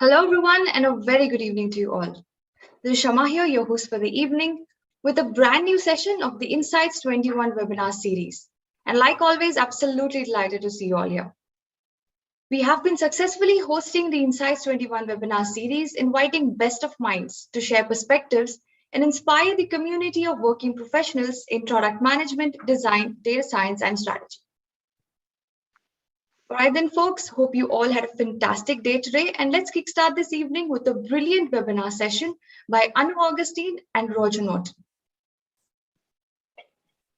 Hello, everyone, and a very good evening to you all. This is Shama here, your host for the evening, with a brand new session of the Insights 21 webinar series. And like always, absolutely delighted to see you all here. We have been successfully hosting the Insights 21 webinar series, inviting best of minds to share perspectives and inspire the community of working professionals in product management, design, data science, and strategy. All right then, folks, hope you all had a fantastic day today, and let's kickstart this evening with a brilliant webinar session by Anu Augustine and Roger Norton.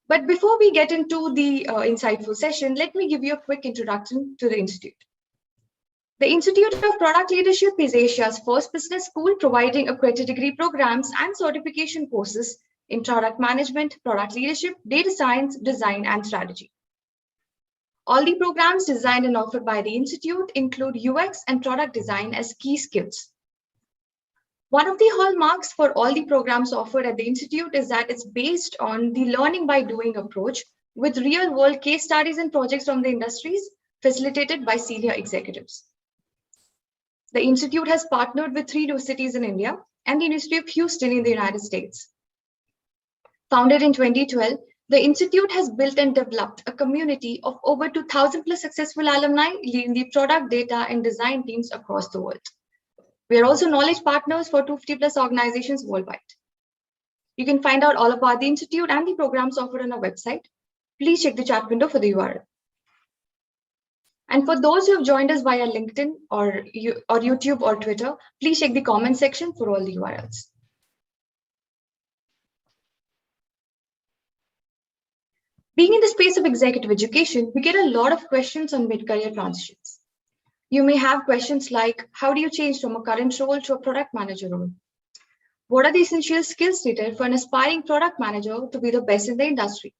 But before we get into the insightful session, let me give you a quick introduction to the Institute. The Institute of Product Leadership is Asia's first business school providing accredited degree programs and certification courses in product management, product leadership, data science, design, and strategy. All the programs designed and offered by the Institute include UX and product design as key skills. One of the hallmarks for all the programs offered at the Institute is that it's based on the learning by doing approach with real-world case studies and projects from the industries facilitated by senior executives. The Institute has partnered with 3 universities in India and the University of Houston in the United States. Founded in 2012, the Institute has built and developed a community of over 2,000 plus successful alumni leading the product, data, and design teams across the world. We are also knowledge partners for 250 plus organizations worldwide. You can find out all about the Institute and the programs offered on our website. Please check the chat window for the URL. And for those who have joined us via LinkedIn or YouTube or Twitter, please check the comment section for all the URLs. Being in the space of executive education, we get a lot of questions on mid-career transitions. You may have questions like, how do you change from a current role to a product manager role? What are the essential skills needed for an aspiring product manager to be the best in the industry?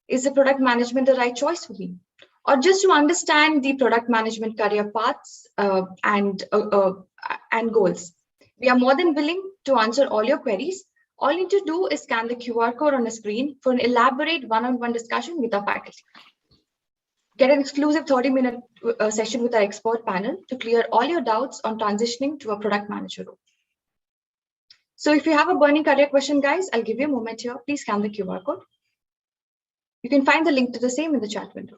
Is the product management the right choice for me? Or just to understand the product management career paths and goals. We are more than willing to answer all your queries. All you need to do is scan the QR code on the screen for an elaborate one-on-one discussion with our faculty. Get an exclusive 30-minute session with our expert panel to clear all your doubts on transitioning to a product manager role. So if you have a burning career question, guys, I'll give you a moment here. Please scan the QR code. You can find the link to the same in the chat window.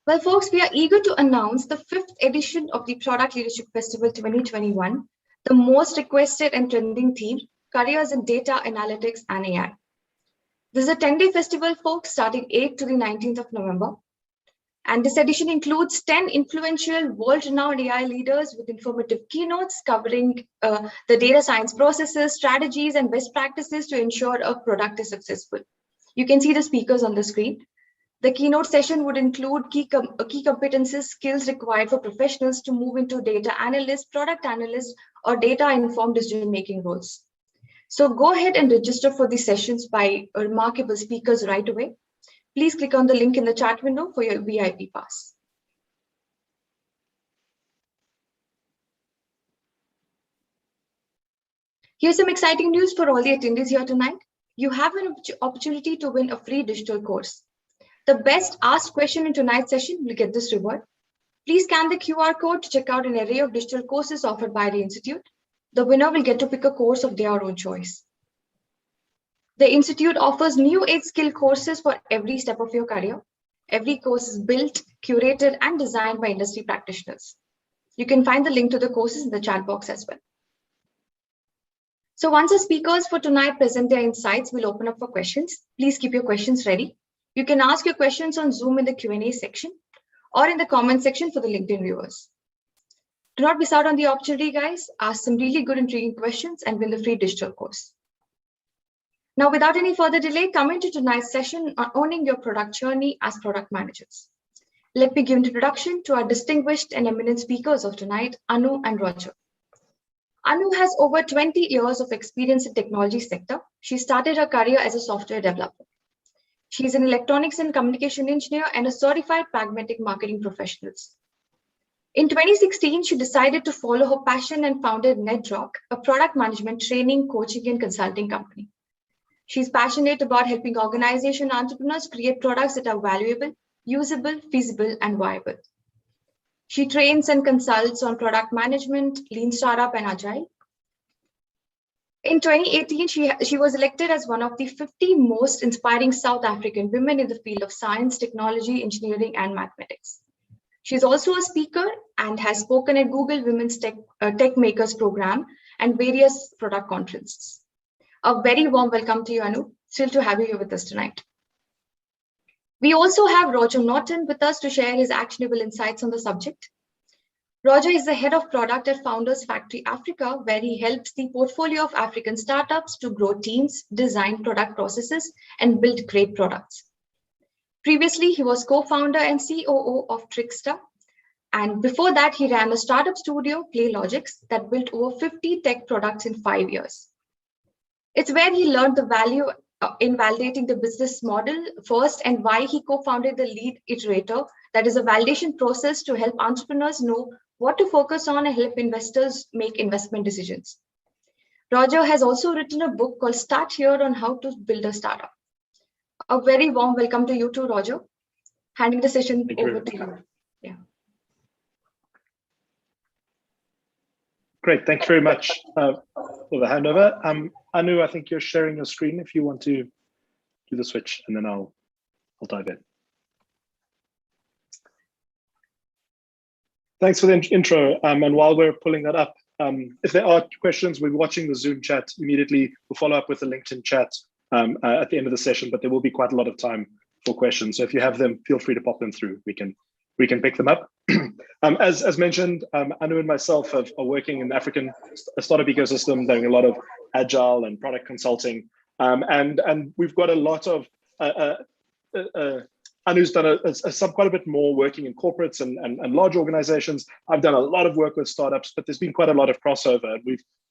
Well, folks, we are eager to announce the 5th edition of the Product Leadership Festival 2021, the most requested and trending theme, Careers in Data, Analytics, and AI. This is a 10-day festival, folks, starting 8th to the 19th of November. And this edition includes 10 influential world-renowned AI leaders with informative keynotes covering the data science processes, strategies, and best practices to ensure a product is successful. You can see the speakers on the screen. The keynote session would include key competencies, skills required for professionals to move into data analyst, product analyst, or data-informed decision-making roles. So go ahead and register for these sessions by remarkable speakers right away. Please click on the link in the chat window for your VIP pass. Here's some exciting news for all the attendees here tonight. You have an opportunity to win a free digital course. The best asked question in tonight's session will get this reward. Please scan the QR code to check out an array of digital courses offered by the Institute. The winner will get to pick a course of their own choice. The Institute offers new age skill courses for every step of your career. Every course is built, curated, and designed by industry practitioners. You can find the link to the courses in the chat box as well. So once the speakers for tonight present their insights, we'll open up for questions. Please keep your questions ready. You can ask your questions on Zoom in the Q&A section or in the comment section for the LinkedIn viewers. Do not miss out on the opportunity, guys. Ask some really good, intriguing questions and win the free digital course. Now, without any further delay, coming to tonight's session on owning your product journey as product managers. Let me give an introduction to our distinguished and eminent speakers of tonight, Anu and Roger. Anu has over 20 years of experience in technology sector. She started her career as a software developer. She is an electronics and communication engineer and a certified pragmatic marketing professional. In 2016, she decided to follow her passion and founded NetDrock, a product management training, coaching, and consulting company. She's passionate about helping organization entrepreneurs create products that are valuable, usable, feasible, and viable. She trains and consults on product management, lean startup, and agile. In 2018, she was elected as one of the 50 most inspiring South African women in the field of science, technology, engineering, and mathematics. She's also a speaker and has spoken at Google Women's Tech Makers Program and various product conferences. A very warm welcome to you, Anu. Thrilled to have you here with us tonight. We also have Roger Norton with us to share his actionable insights on the subject. Roger is the head of product at Founders Factory Africa, where he helps the portfolio of African startups to grow teams, design product processes, and build great products. Previously, he was co-founder and COO of Trickster. And before that, he ran a startup studio, PlayLogix, that built over 50 tech products in 5 years. It's where he learned the value in validating the business model first and why he co-founded the Lead Iterator, that is a validation process to help entrepreneurs know what to focus on and help investors make investment decisions. Roger has also written a book called Start Here on how to build a startup. A very warm welcome to you too, Roger. Handing the session over to you. Yeah. Great, thanks very much for the handover. Anu, I think you're sharing your screen if you want to do the switch, and then I'll dive in. Thanks for the intro. And while we're pulling that up, if there are questions, we're watching the Zoom chat immediately. We'll follow up with the LinkedIn chat at the end of the session, but there will be quite a lot of time for questions. So if you have them, feel free to pop them through. We can pick them up. As mentioned, Anu and myself are working in the African startup ecosystem, doing a lot of agile and product consulting. And we've got a lot of, Anu's done quite a bit more working in corporates and large organizations. I've done a lot of work with startups, but there's been quite a lot of crossover.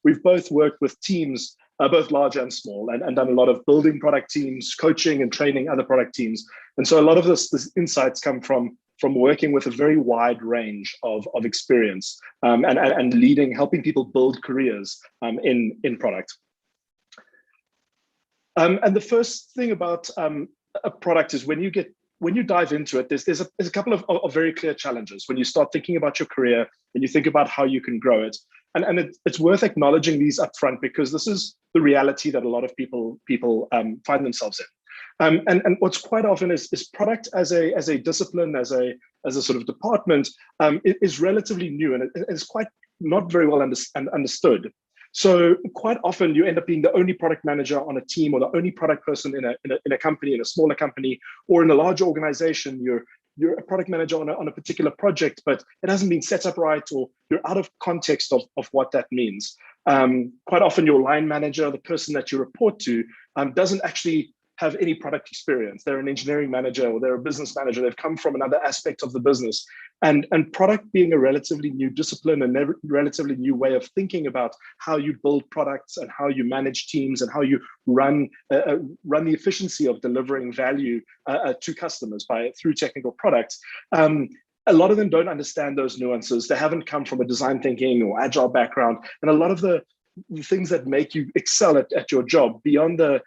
We've both worked with teams, both large and small, and done a lot of building product teams, coaching and training other product teams. And so a lot of this insights come from working with a very wide range of experience and leading, helping people build careers in product. And the first thing about a product is when you dive into it, there's a couple of very clear challenges when you start thinking about your career and you think about how you can grow it. And it's worth acknowledging these upfront because this is the reality that a lot of people find themselves in. And what's quite often is product as a discipline, as a sort of department, is relatively new and it's quite not very well understood. So quite often you end up being the only product manager on a team or the only product person in a company, in a smaller company, or in a larger organization. You're a product manager on a particular project, but it hasn't been set up right, or you're out of context of what that means. Quite often your line manager, the person that you report to, doesn't actually have any product experience. They're an engineering manager or they're a business manager. They've come from another aspect of the business. And product being a relatively new discipline and a relatively new way of thinking about how you build products and how you manage teams and how you run the efficiency of delivering value to customers through technical products. A lot of them don't understand those nuances. They haven't come from a design thinking or agile background. And a lot of the things that make you excel at your job beyond the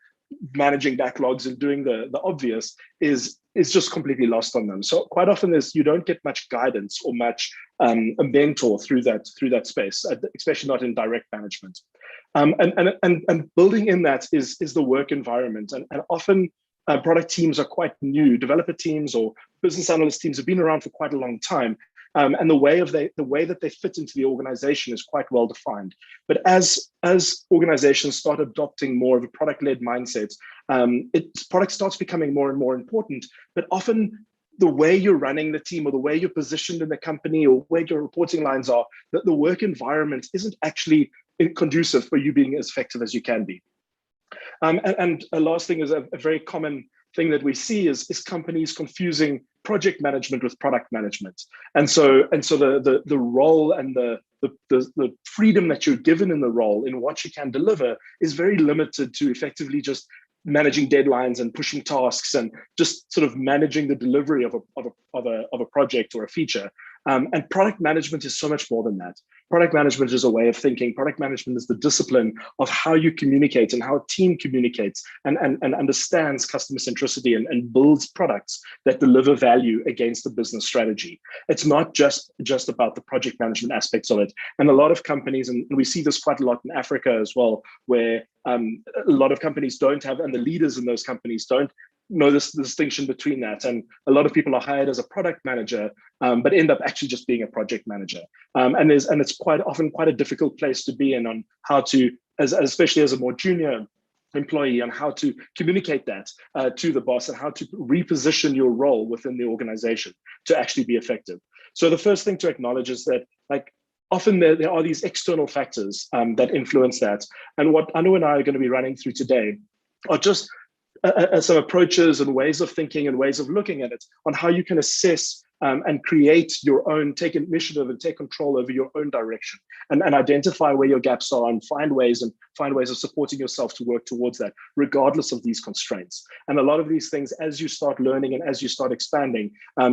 managing backlogs and doing the obvious is just completely lost on them. So quite often you don't get much guidance or much a mentor through that space, especially not in direct management. And building in that is the work environment. And often product teams are quite new. Developer teams or business analyst teams have been around for quite a long time. And the way that they fit into the organization is quite well defined. But as organizations start adopting more of a product-led mindset, product starts becoming more and more important. But often the way you're running the team or the way you're positioned in the company or where your reporting lines are, that the work environment isn't actually conducive for you being as effective as you can be. And a last thing is a very common thing that we see is companies confusing project management with product management. And so the role and the freedom that you're given in the role in what you can deliver is very limited to effectively just managing deadlines and pushing tasks and just sort of managing the delivery of a project or a feature. And product management is so much more than that. Product management is a way of thinking. Product management is the discipline of how you communicate and how a team communicates and understands customer centricity and builds products that deliver value against the business strategy. It's not just about the project management aspects of it. And a lot of companies, and we see this quite a lot in Africa as well, where a lot of companies don't have, and the leaders in those companies don't know this distinction between that. And a lot of people are hired as a product manager, but end up actually just being a project manager. And it's quite often quite a difficult place to be in on how to, especially as a more junior employee, on how to communicate that to the boss and how to reposition your role within the organization to actually be effective. So the first thing to acknowledge is that, like, often there are these external factors that influence that. And what Anu and I are going to be running through today are just some approaches and ways of thinking and ways of looking at it on how you can assess and create your own, take initiative and take control over your own direction and identify where your gaps are and find ways of supporting yourself to work towards that, regardless of these constraints. And a lot of these things, as you start learning and as you start expanding,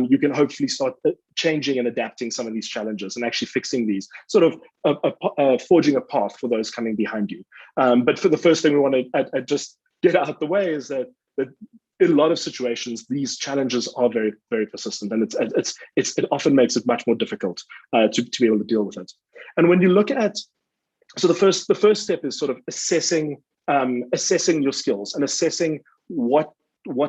you can hopefully start changing and adapting some of these challenges and actually fixing these, sort of forging a path for those coming behind you. But for the first thing we want to just get out the way is that in a lot of situations, these challenges are very, very persistent, and it often makes it much more difficult to be able to deal with it. And when you look at, so the first step is sort of assessing your skills and assessing what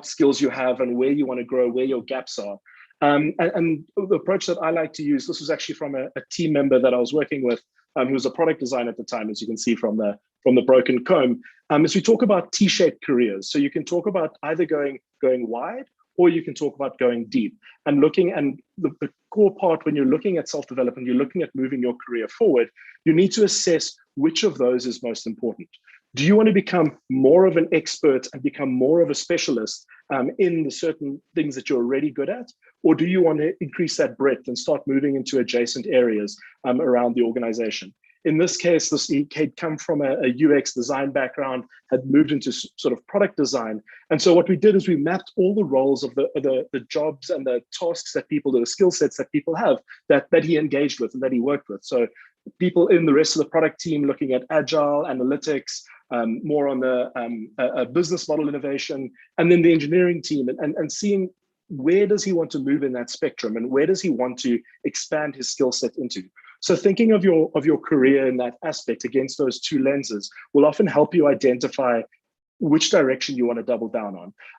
skills you have and where you want to grow, where your gaps are. And the approach that I like to use, this was actually from a team member that I was working with, who was a product designer at the time, as you can see from the broken comb, is we talk about T-shaped careers. So you can talk about either going wide, or you can talk about going deep and looking. And the core part, when you're looking at self-development, you're looking at moving your career forward, you need to assess which of those is most important. Do you want to become more of an expert and become more of a specialist in the certain things that you're already good at? Or do you want to increase that breadth and start moving into adjacent areas around the organization? In this case, he had come from a UX design background, had moved into sort of product design. And so what we did is we mapped all the roles of the jobs and the tasks that people, the skill sets that people have that he engaged with and that he worked with. So people in the rest of the product team looking at agile, analytics, more on the business model innovation, and then the engineering team and seeing where does he want to move in that spectrum and where does he want to expand his skill set into. So thinking of your career in that aspect against those two lenses will often help you identify which direction you want to double down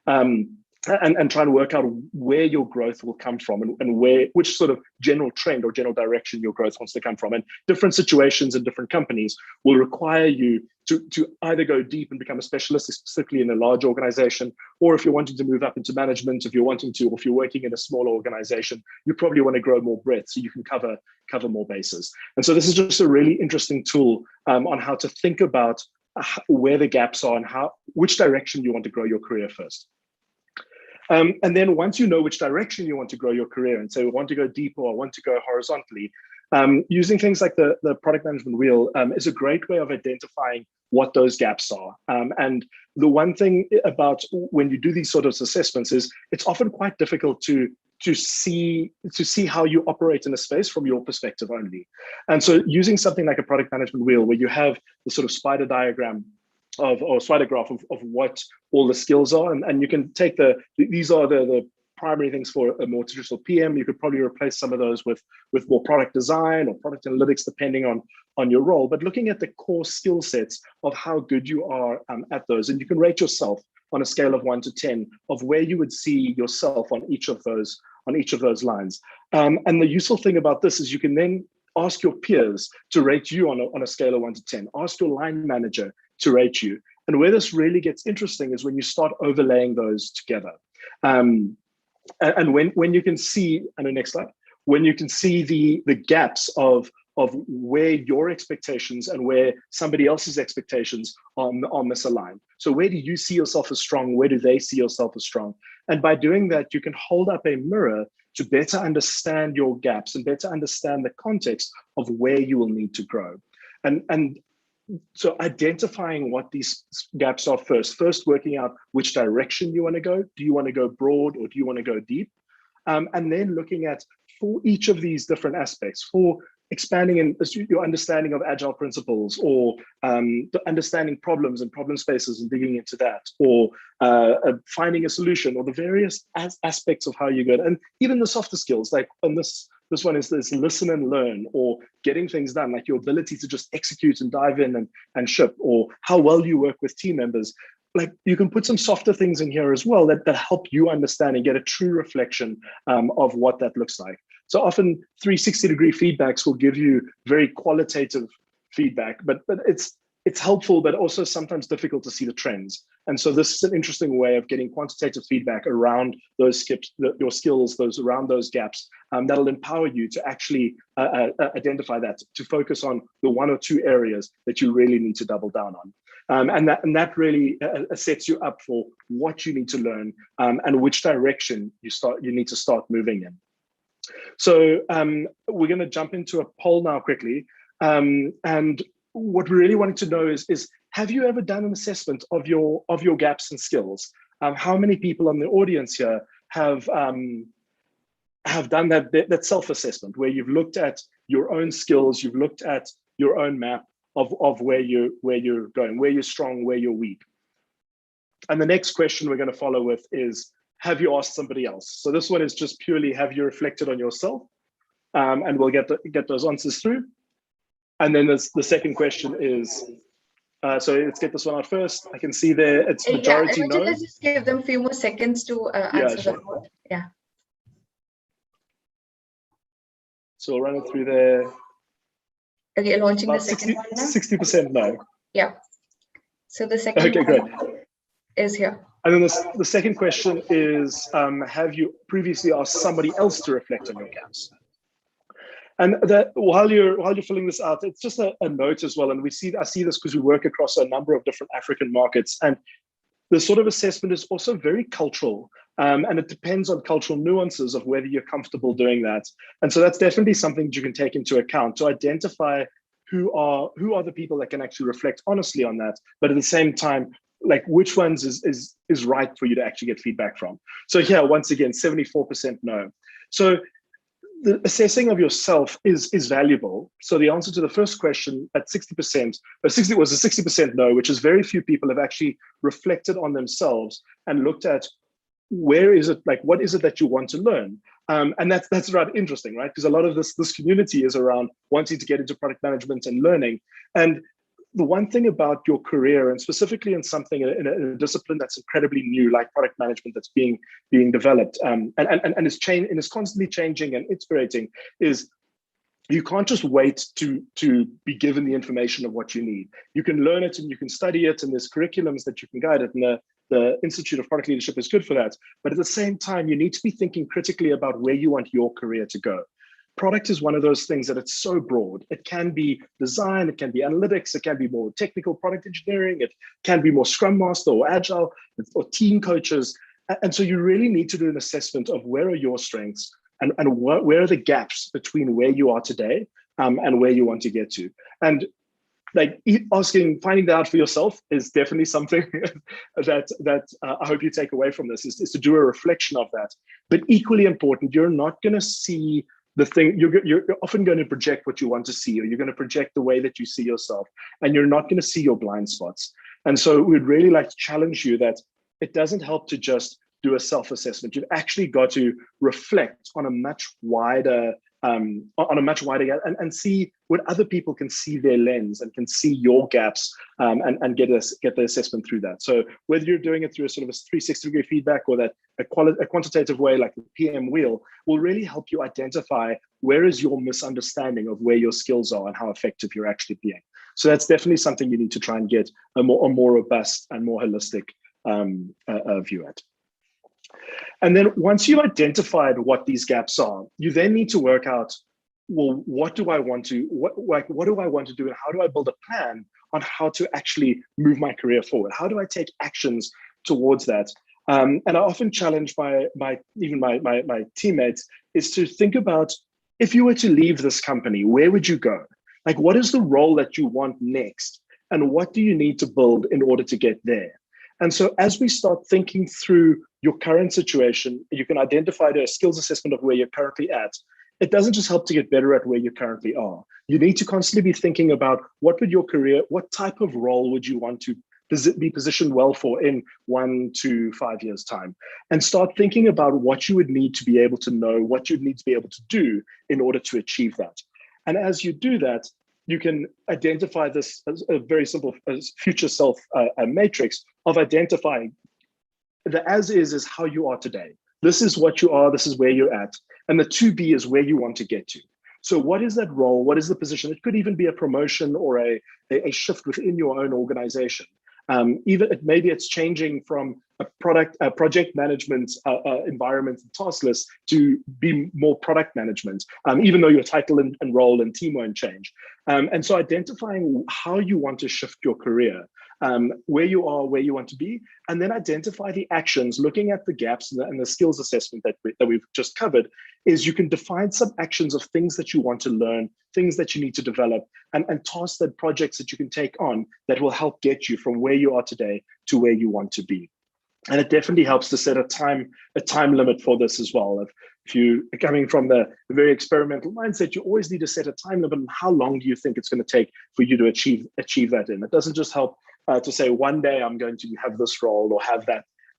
on. And try to work out where your growth will come from and which sort of general trend or general direction your growth wants to come from. And different situations and different companies will require you to either go deep and become a specialist, specifically in a large organization, or if you're wanting to move up into management, if you're working in a smaller organization, you probably want to grow more breadth so you can cover more bases. And so this is just a really interesting tool on how to think about where the gaps are and which direction you want to grow your career first. And then once you know which direction you want to grow your career and say, I want to go deep or I want to go horizontally, using things like the product management wheel is a great way of identifying what those gaps are. And the one thing about when you do these sort of assessments is it's often quite difficult to see how you operate in a space from your perspective only. And so using something like a product management wheel where you have the sort of spider diagram or spider graph of what all the skills are, and you can take these are the primary things for a more traditional PM. You could probably replace some of those with more product design or product analytics, depending on your role. But looking at the core skill sets of how good you are at those, and you can rate yourself on a scale of 1 to 10 of where you would see yourself on each of those lines. And the useful thing about this is you can then ask your peers to rate you on a scale of 1 to 10. Ask your line manager to rate you. And where this really gets interesting is when you start overlaying those together. And when you can see, and the next slide, when you can see the gaps of where your expectations and where somebody else's expectations are misaligned. So where do you see yourself as strong? Where do they see yourself as strong? And by doing that, you can hold up a mirror to better understand your gaps and better understand the context of where you will need to grow. And so identifying what these gaps are first working out which direction you want to go. Do you want to go broad or do you want to go deep? And then looking at for each of these different aspects, for expanding in your understanding of agile principles, or the understanding problems and problem spaces and digging into that, or finding a solution, or the various aspects of how you go, and even the softer skills, like on this one is this listen and learn, or getting things done, like your ability to just execute and dive in and ship, or how well you work with team members. Like, you can put some softer things in here as well that help you understand and get a true reflection of what that looks like. So often 360-degree feedbacks will give you very qualitative feedback, but it's helpful, but also sometimes difficult to see the trends. And so this is an interesting way of getting quantitative feedback around those skips, your skills, around those gaps, that'll empower you to actually identify that, to focus on the one or two areas that you really need to double down on. And that really sets you up for what you need to learn, and which direction you need to start moving in. So we're going to jump into a poll now quickly. And what we really wanted to know is have you ever done an assessment of your gaps and skills? How many people on the audience here have done that self-assessment, where you've looked at your own skills, you've looked at your own map of where you're going, where you're strong, where you're weak? And the next question we're going to follow with is, have you asked somebody else? So this one is just purely, have you reflected on yourself? And we'll get those answers through. And then the second question is, so let's get this one out first. I can see there it's majority no. Let's just give them a few more seconds to answer the vote. Yeah. So we'll run it through there. Okay, launching about the second one now. 60% no. Yeah. So the second one is here. And then the second question is, have you previously asked somebody else to reflect on your gaps? And that while you're filling this out, it's just a note as well. And I see this because we work across a number of different African markets, and the sort of assessment is also very cultural, and it depends on cultural nuances of whether you're comfortable doing that. And so that's definitely something that you can take into account to identify who are the people that can actually reflect honestly on that, but at the same time, like, which ones is right for you to actually get feedback from. So here, once again, 74% no. So the assessing of yourself is valuable. So the answer to the first question at 60%, or 60 was a 60% no, which is very few people have actually reflected on themselves and looked at where is it, like, what is it that you want to learn? And that's rather interesting, right? Because a lot of this community is around wanting to get into product management and learning. And the one thing about your career, and specifically in something in a discipline that's incredibly new, like product management, that's being developed, and is constantly changing and iterating, is you can't just wait to be given the information of what you need. You can learn it and you can study it, and there's curriculums that you can guide it, and the Institute of Product Leadership is good for that. But at the same time, you need to be thinking critically about where you want your career to go. Product is one of those things that it's so broad. It can be design, it can be analytics, it can be more technical product engineering, it can be more Scrum Master or Agile or team coaches. And so you really need to do an assessment of where are your strengths and where are the gaps between where you are today and where you want to get to. And like finding that out for yourself is definitely something that I hope you take away from this, is to do a reflection of that. But equally important, you're not going to see the thing, you're often going to project what you want to see, or you're going to project the way that you see yourself, and you're not going to see your blind spots. And so we'd really like to challenge you that it doesn't help to just do a self-assessment. You've actually got to reflect on a much wider and see what other people can see their lens and can see your gaps, and get the assessment through that. So whether you're doing it through a sort of a 360-degree feedback, or that a quantitative way like the PM wheel will really help you identify where is your misunderstanding of where your skills are and how effective you're actually being. So that's definitely something you need to try and get a more robust and more holistic view at. And then once you've identified what these gaps are, you then need to work out, well, what do I want to do, and how do I build a plan on how to actually move my career forward? How do I take actions towards that? And I often challenge my teammates is to think about, if you were to leave this company, where would you go? Like, what is the role that you want next? And what do you need to build in order to get there? And so as we start thinking through your current situation, you can identify a skills assessment of where you're currently at. it doesn't just help to get better at where you currently are. You need to constantly be thinking about what type of role would you want to be positioned well for in 1 to 5 years time, and start thinking about what you would need to be able to know, what you'd need to be able to do in order to achieve that. And as you do that, you can identify this as a very simple future self matrix of identifying the as is how you are today. This is what you are, this is where you're at. And the to be is where you want to get to. So what is that role? What is the position? It could even be a promotion or a shift within your own organization. Maybe it's changing from a project management environment and task list to be more product management, even though your title and role and team won't change. And so identifying how you want to shift your career, where you are, where you want to be, and then identify the actions, looking at the gaps and the skills assessment that we've just covered, is you can define some actions of things that you want to learn, things that you need to develop, and tasks and projects that you can take on that will help get you from where you are today to where you want to be. And it definitely helps to set a time limit for this as well. If you are coming from the very experimental mindset, you always need to set a time limit on how long do you think it's going to take for you to achieve that in. It doesn't just help to say one day I'm going to have this role or have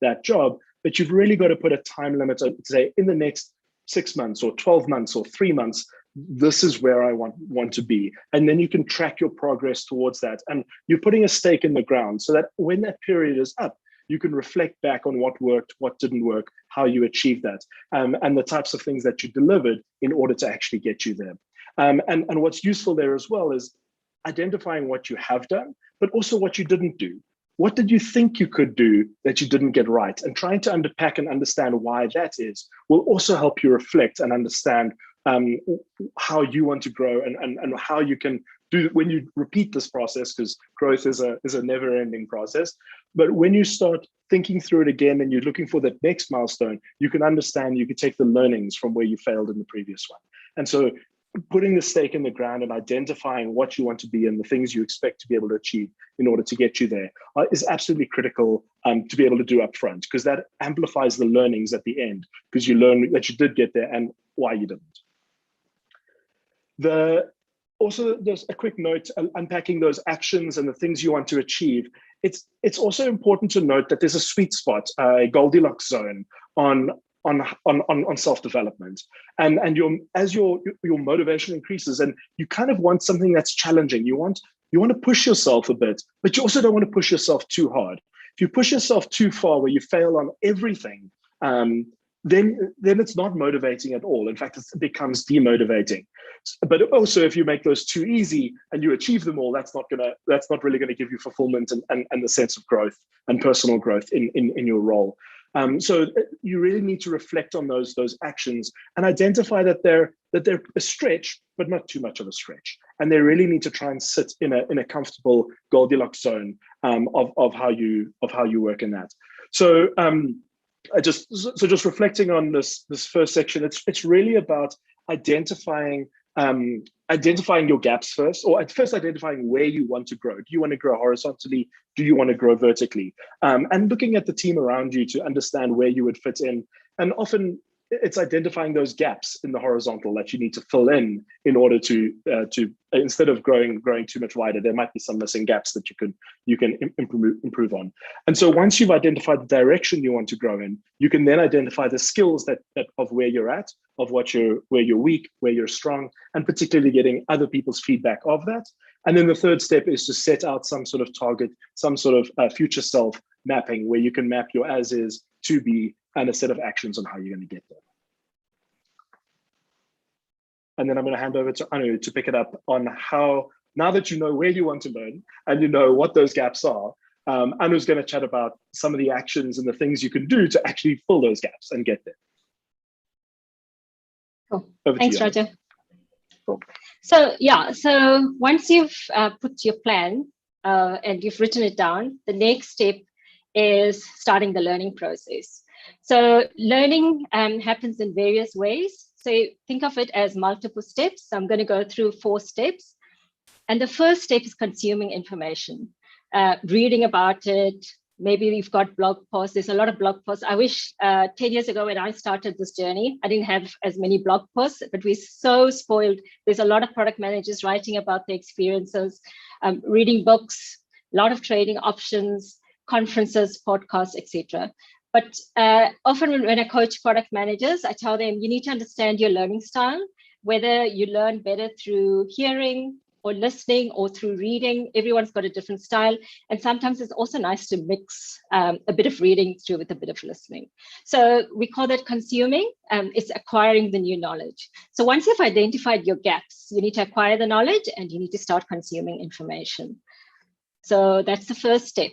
that job, but you've really got to put a time limit to say in the next 6 months or 12 months or 3 months, this is where I want to be. And then you can track your progress towards that. And you're putting a stake in the ground so that when that period is up, you can reflect back on what worked, what didn't work, how you achieved that, and the types of things that you delivered in order to actually get you there. And what's useful there as well is identifying what you have done, but also what you didn't do. What did you think you could do that you didn't get right? And trying to unpack and understand why that is will also help you reflect and understand how you want to grow and how you can do when you repeat this process, because growth is a never-ending process. But when you start thinking through it again and you're looking for that next milestone, you can understand, you can take the learnings from where you failed in the previous one. And so putting the stake in the ground and identifying what you want to be and the things you expect to be able to achieve in order to get you there is absolutely critical to be able to do up front, because that amplifies the learnings at the end, because you learn that you did get there and why you didn't. Also, there's a quick note unpacking those actions and the things you want to achieve. It's also important to note that there's a sweet spot, a Goldilocks zone on self-development, and as your motivation increases, and you kind of want something that's challenging. You want to push yourself a bit, but you also don't want to push yourself too hard. If you push yourself too far, where you fail on everything, then it's not motivating at all. In fact, it becomes demotivating. But also, if you make those too easy and you achieve them all, that's not really gonna give you fulfillment and the sense of growth and personal growth in your role. So you really need to reflect on those actions and identify that they're a stretch, but not too much of a stretch. And they really need to try and sit in a comfortable Goldilocks zone of how you work in that. So just reflecting on this first section, it's really about identifying your gaps first, or at first identifying where you want to grow. Do you want to grow horizontally? Do you want to grow vertically? And looking at the team around you to understand where you would fit in. And often it's identifying those gaps in the horizontal that you need to fill in order to instead of growing too much wider, there might be some missing gaps that you can improve on. And so once you've identified the direction you want to grow in, you can then identify the skills that of where you're at, of where you're weak, where you're strong, and particularly getting other people's feedback of that. And then the third step is to set out some sort of target, some sort of future self mapping, where you can map your as is, to be, and a set of actions on how you're going to get there. And then I'm going to hand over to Anu to pick it up on how, now that you know where you want to learn and you know what those gaps are, Anu's going to chat about some of the actions and the things you can do to actually fill those gaps and get there. Cool. Over Thanks, to you, Roger. Cool. So once you've put your plan and you've written it down, the next step is starting the learning process. So learning happens in various ways. So think of it as multiple steps. I'm going to go through 4 steps. And the first step is consuming information, reading about it, maybe we've got blog posts. There's a lot of blog posts. I wish 10 years ago when I started this journey, I didn't have as many blog posts, but we're so spoiled. There's a lot of product managers writing about their experiences, reading books, a lot of trading options, conferences, podcasts, etc. But often when I coach product managers, I tell them you need to understand your learning style, whether you learn better through hearing or listening or through reading. Everyone's got a different style. And sometimes it's also nice to mix a bit of reading through with a bit of listening. So we call that consuming. It's acquiring the new knowledge. So once you've identified your gaps, you need to acquire the knowledge and you need to start consuming information. So that's the first step.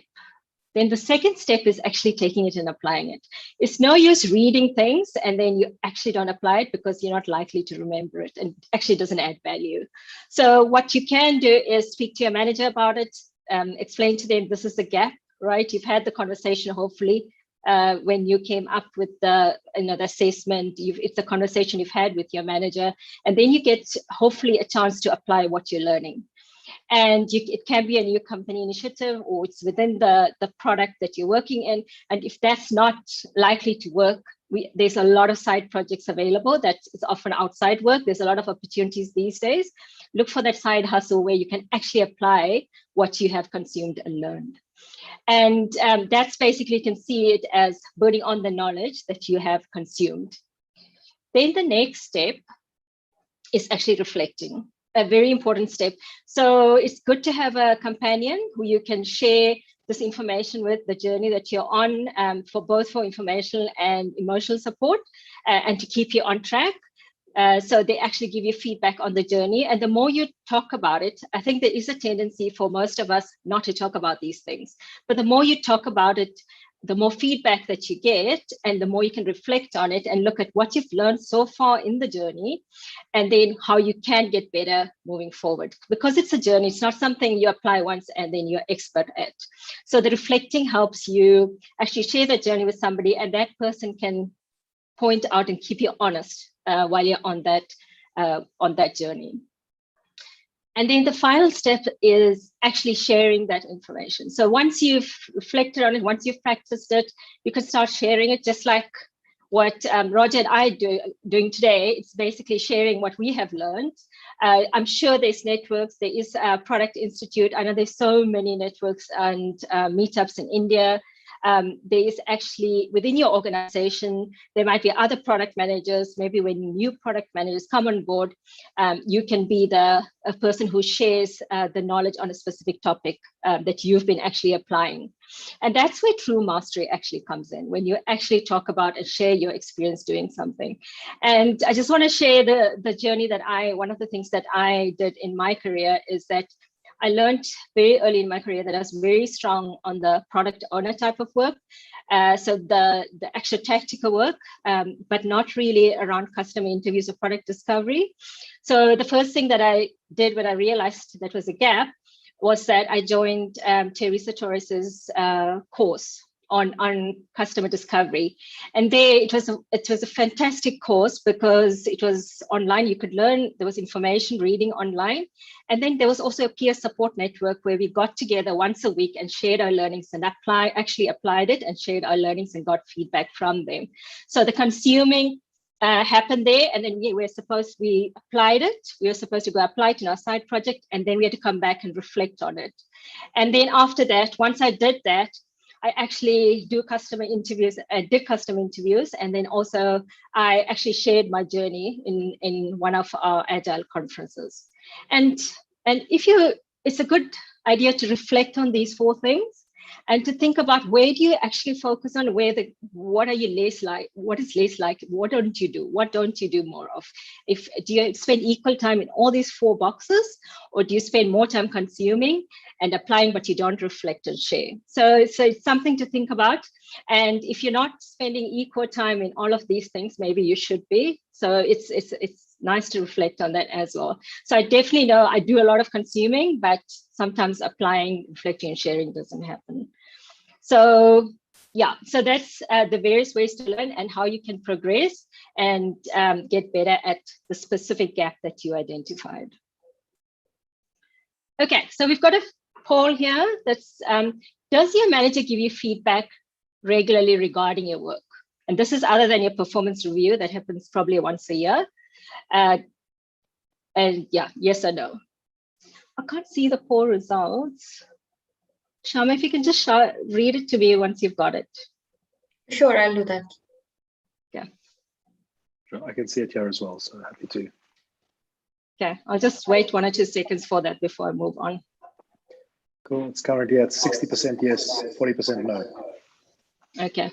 Then the second step is actually taking it and applying it. It's no use reading things and then you actually don't apply it because you're not likely to remember it and actually doesn't add value. So what you can do is speak to your manager about it, explain to them this is the gap, right? You've had the conversation, hopefully, when you came up with the, the assessment. It's a conversation you've had with your manager, and then you get hopefully a chance to apply what you're learning. And it can be a new company initiative, or it's within the product that you're working in. And if that's not likely to work, there's a lot of side projects available that is often outside work. There's a lot of opportunities these days. Look for that side hustle where you can actually apply what you have consumed and learned. And that's basically, you can see it as building on the knowledge that you have consumed. Then the next step is actually reflecting. A very important step. So it's good to have a companion who you can share this information with, the journey that you're on, for both informational and emotional support, and to keep you on track. So they actually give you feedback on the journey. And the more you talk about it, I think there is a tendency for most of us not to talk about these things. But the more you talk about it, the more feedback that you get, and the more you can reflect on it and look at what you've learned so far in the journey, and then how you can get better moving forward. Because it's a journey, it's not something you apply once and then you're expert at. So the reflecting helps you actually share that journey with somebody, and that person can point out and keep you honest while you're on that journey. And then the final step is actually sharing that information. So once you've reflected on it, once you've practiced it, you can start sharing it, just like what Roger and I doing today. It's basically sharing what we have learned. I'm sure there's networks. There is a Product Institute. I know there's so many networks and meetups in India. There is actually, within your organization, there might be other product managers. Maybe when new product managers come on board, you can be a person who shares the knowledge on a specific topic that you've been actually applying. And that's where true mastery actually comes in, when you actually talk about and share your experience doing something. And I just want to share the journey that one of the things that I did in my career is that I learned very early in my career that I was very strong on the product owner type of work. So the actual tactical work, but not really around customer interviews or product discovery. So the first thing that I did when I realized that was a gap was that I joined Teresa Torres's course on customer discovery. And there it was a fantastic course because it was online. You could learn, there was information reading online. And then there was also a peer support network where we got together once a week and shared our learnings and actually applied it and shared our learnings and got feedback from them. So the consuming happened there, and then we applied it. We were supposed to go apply it in our side project, and then we had to come back and reflect on it. And then after that, once I did that, I actually did customer interviews, and then also I actually shared my journey in one of our Agile conferences. And it's a good idea to reflect on these 4 things and to think about where do you actually focus on, what are you less like, what is less like, what don't you do more of? Do you spend equal time in all these 4 boxes, or do you spend more time consuming and applying, but you don't reflect and share? So it's something to think about. And if you're not spending equal time in all of these things, maybe you should be. So it's nice to reflect on that as well. So I definitely know I do a lot of consuming, but sometimes applying, reflecting, and sharing doesn't happen. So yeah, so that's the various ways to learn and how you can progress and get better at the specific gap that you identified. Okay, so we've got a poll here that's does your manager give you feedback regularly regarding your work? And this is other than your performance review that happens probably once a year. And yeah, yes or no. I can't see the poll results. Shama, if you can just read it to me once you've got it. Sure, I'll do that. Yeah. Sure, I can see it here as well, so happy to. Okay, I'll just wait 1 or 2 seconds for that before I move on. Cool, it's currently at 60% yes, 40% no. Okay.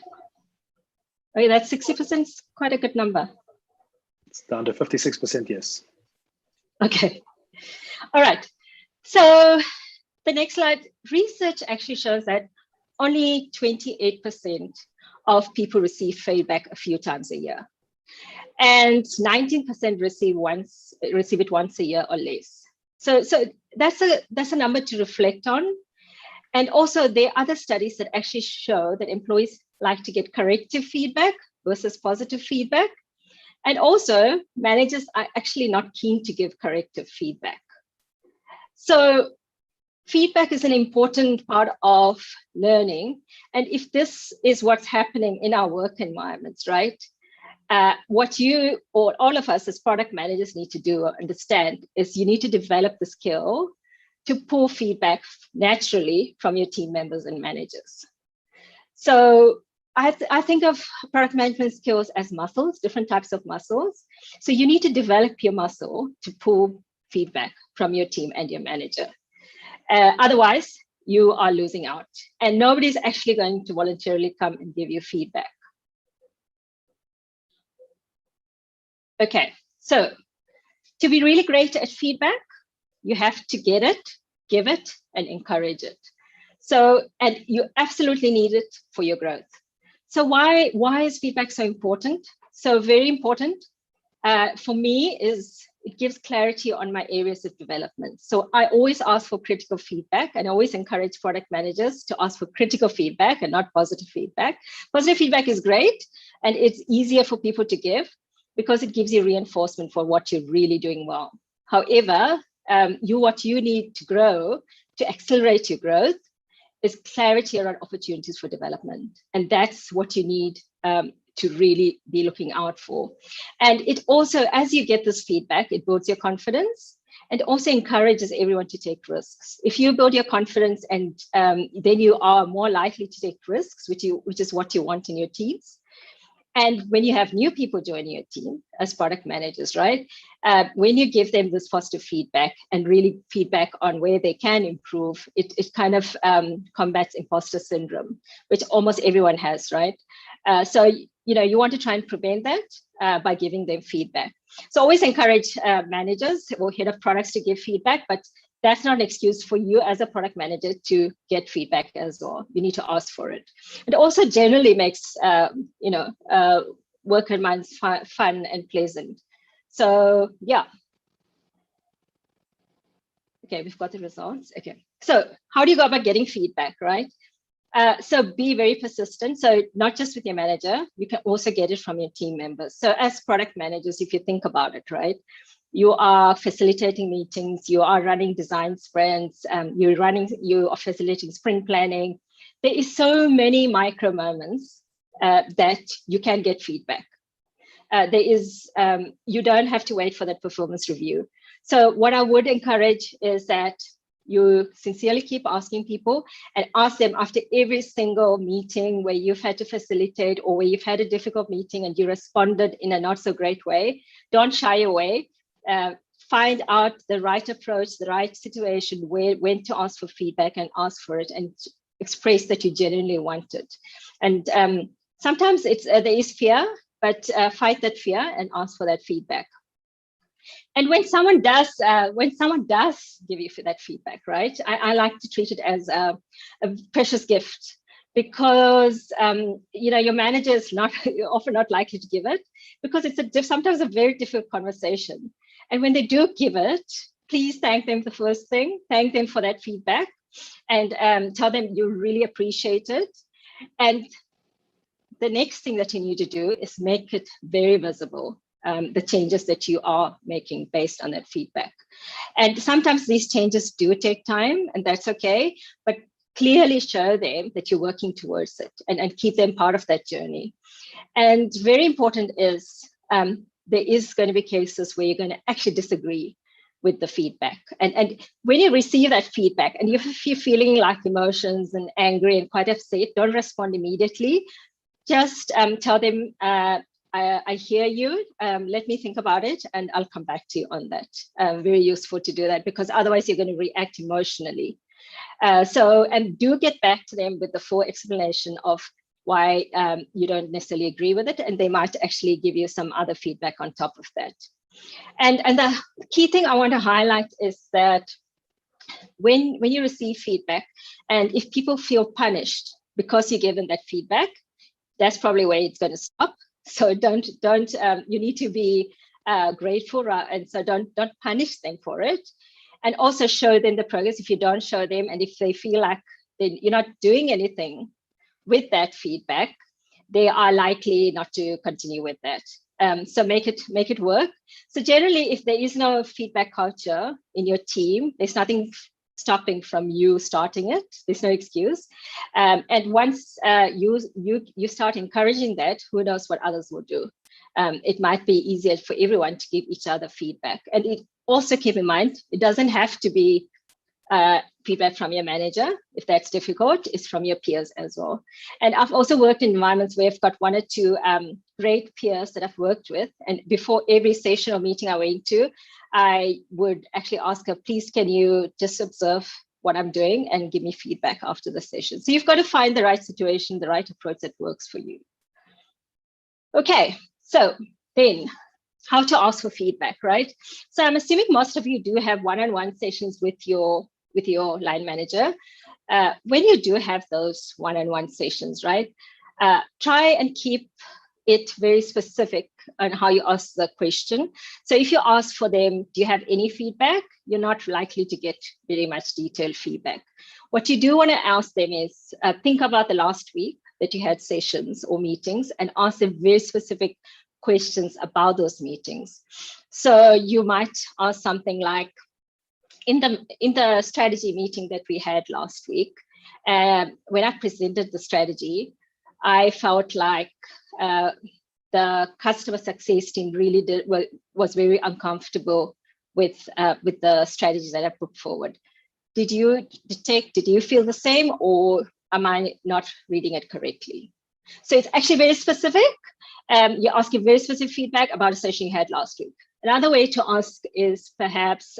Okay, that's 60% is quite a good number. It's down to 56% yes. Okay. All right. So the next slide, research actually shows that only 28% of people receive feedback a few times a year. And 19% receive it once a year or less. So that's a number to reflect on. And also there are other studies that actually show that employees like to get corrective feedback versus positive feedback. And also managers are actually not keen to give corrective feedback. So feedback is an important part of learning. And if this is what's happening in our work environments, right? What you or all of us as product managers need to do or understand is you need to develop the skill to pull feedback naturally from your team members and managers. So I think of product management skills as muscles, different types of muscles. So you need to develop your muscle to pull feedback from your team and your manager. Otherwise, you are losing out and nobody's actually going to voluntarily come and give you feedback. Okay, so to be really great at feedback, you have to get it, give it, and encourage it. So, and you absolutely need it for your growth. So why is feedback so important? So very important for me is it gives clarity on my areas of development. So I always ask for critical feedback and I always encourage product managers to ask for critical feedback and not positive feedback. Positive feedback is great and it's easier for people to give because it gives you reinforcement for what you're really doing well. However, what you need to grow, to accelerate your growth, is clarity around opportunities for development. And that's what you need to really be looking out for. And it also, as you get this feedback, it builds your confidence and also encourages everyone to take risks. If you build your confidence and then you are more likely to take risks, which is what you want in your teams. And when you have new people joining your team as product managers, right? When you give them this positive feedback and really feedback on where they can improve, it kind of combats imposter syndrome, which almost everyone has, right? So, you want to try and prevent that by giving them feedback. So always encourage managers or head of products to give feedback, but that's not an excuse for you as a product manager to get feedback as well. You need to ask for it. It also generally makes, work environments fun and pleasant. So yeah. Okay, we've got the results. Okay, so how do you go about getting feedback, right? So be very persistent. So not just with your manager, you can also get it from your team members. So as product managers, if you think about it, right? You are facilitating meetings, you are running design sprints, you are facilitating sprint planning. There is so many micro moments that you can get feedback. You don't have to wait for that performance review. So what I would encourage is that you sincerely keep asking people and ask them after every single meeting where you've had to facilitate or where you've had a difficult meeting and you responded in a not so great way. Don't shy away. Find out the right approach, the right situation, when to ask for feedback and ask for it and express that you genuinely want it. And sometimes there is fear, but fight that fear and ask for that feedback. And when someone does give you that feedback, right? I like to treat it as a precious gift because your manager is often not likely to give it because it's sometimes a very difficult conversation. And when they do give it, please thank them the first thing, thank them for that feedback and tell them you really appreciate it. And the next thing that you need to do is make it very visible, the changes that you are making based on that feedback. And sometimes these changes do take time and that's okay, but clearly show them that you're working towards it, and keep them part of that journey. And very important is there is going to be cases where you're going to actually disagree with the feedback. And when you receive that feedback and if you're feeling like emotions and angry and quite upset, don't respond immediately. Just tell them, I hear you, let me think about it, and I'll come back to you on that. Very useful to do that, because otherwise you're going to react emotionally. And do get back to them with the full explanation of why you don't necessarily agree with it, and they might actually give you some other feedback on top of that. And the key thing I want to highlight is that when you receive feedback, and if people feel punished because you give them that feedback, that's probably where it's going to stop. So don't you need to be grateful, and so don't punish them for it. And also show them the progress. If you don't show them, and if they feel like you're not doing anything with that feedback, they are likely not to continue with that. So make it work. So generally, if there is no feedback culture in your team, there's nothing stopping from you starting it. There's no excuse. And once you start encouraging that, who knows what others will do. It might be easier for everyone to give each other feedback. And it also keep in mind, it doesn't have to be feedback from your manager. If that's difficult, it's from your peers as well. And I've also worked in environments where I've got one or two great peers that I've worked with. And before every session or meeting I went to, I would actually ask her, please, can you just observe what I'm doing and give me feedback after the session? So you've got to find the right situation, the right approach that works for you. Okay, so then how to ask for feedback, right? So I'm assuming most of you do have one-on-one sessions with your line manager. When you do have those one-on-one sessions, right, try and keep it very specific on how you ask the question. So if you ask for them, do you have any feedback? You're not likely to get very much detailed feedback. What you do want to ask them is think about the last week that you had sessions or meetings, and ask them very specific questions about those meetings. So you might ask something like, in the strategy meeting that we had last week, when I presented the strategy, I felt like the customer success team really was very uncomfortable with the strategies that I put forward. Did you feel the same, or am I not reading it correctly? So it's actually very specific. You're asking very specific feedback about a session you had last week. Another way to ask is perhaps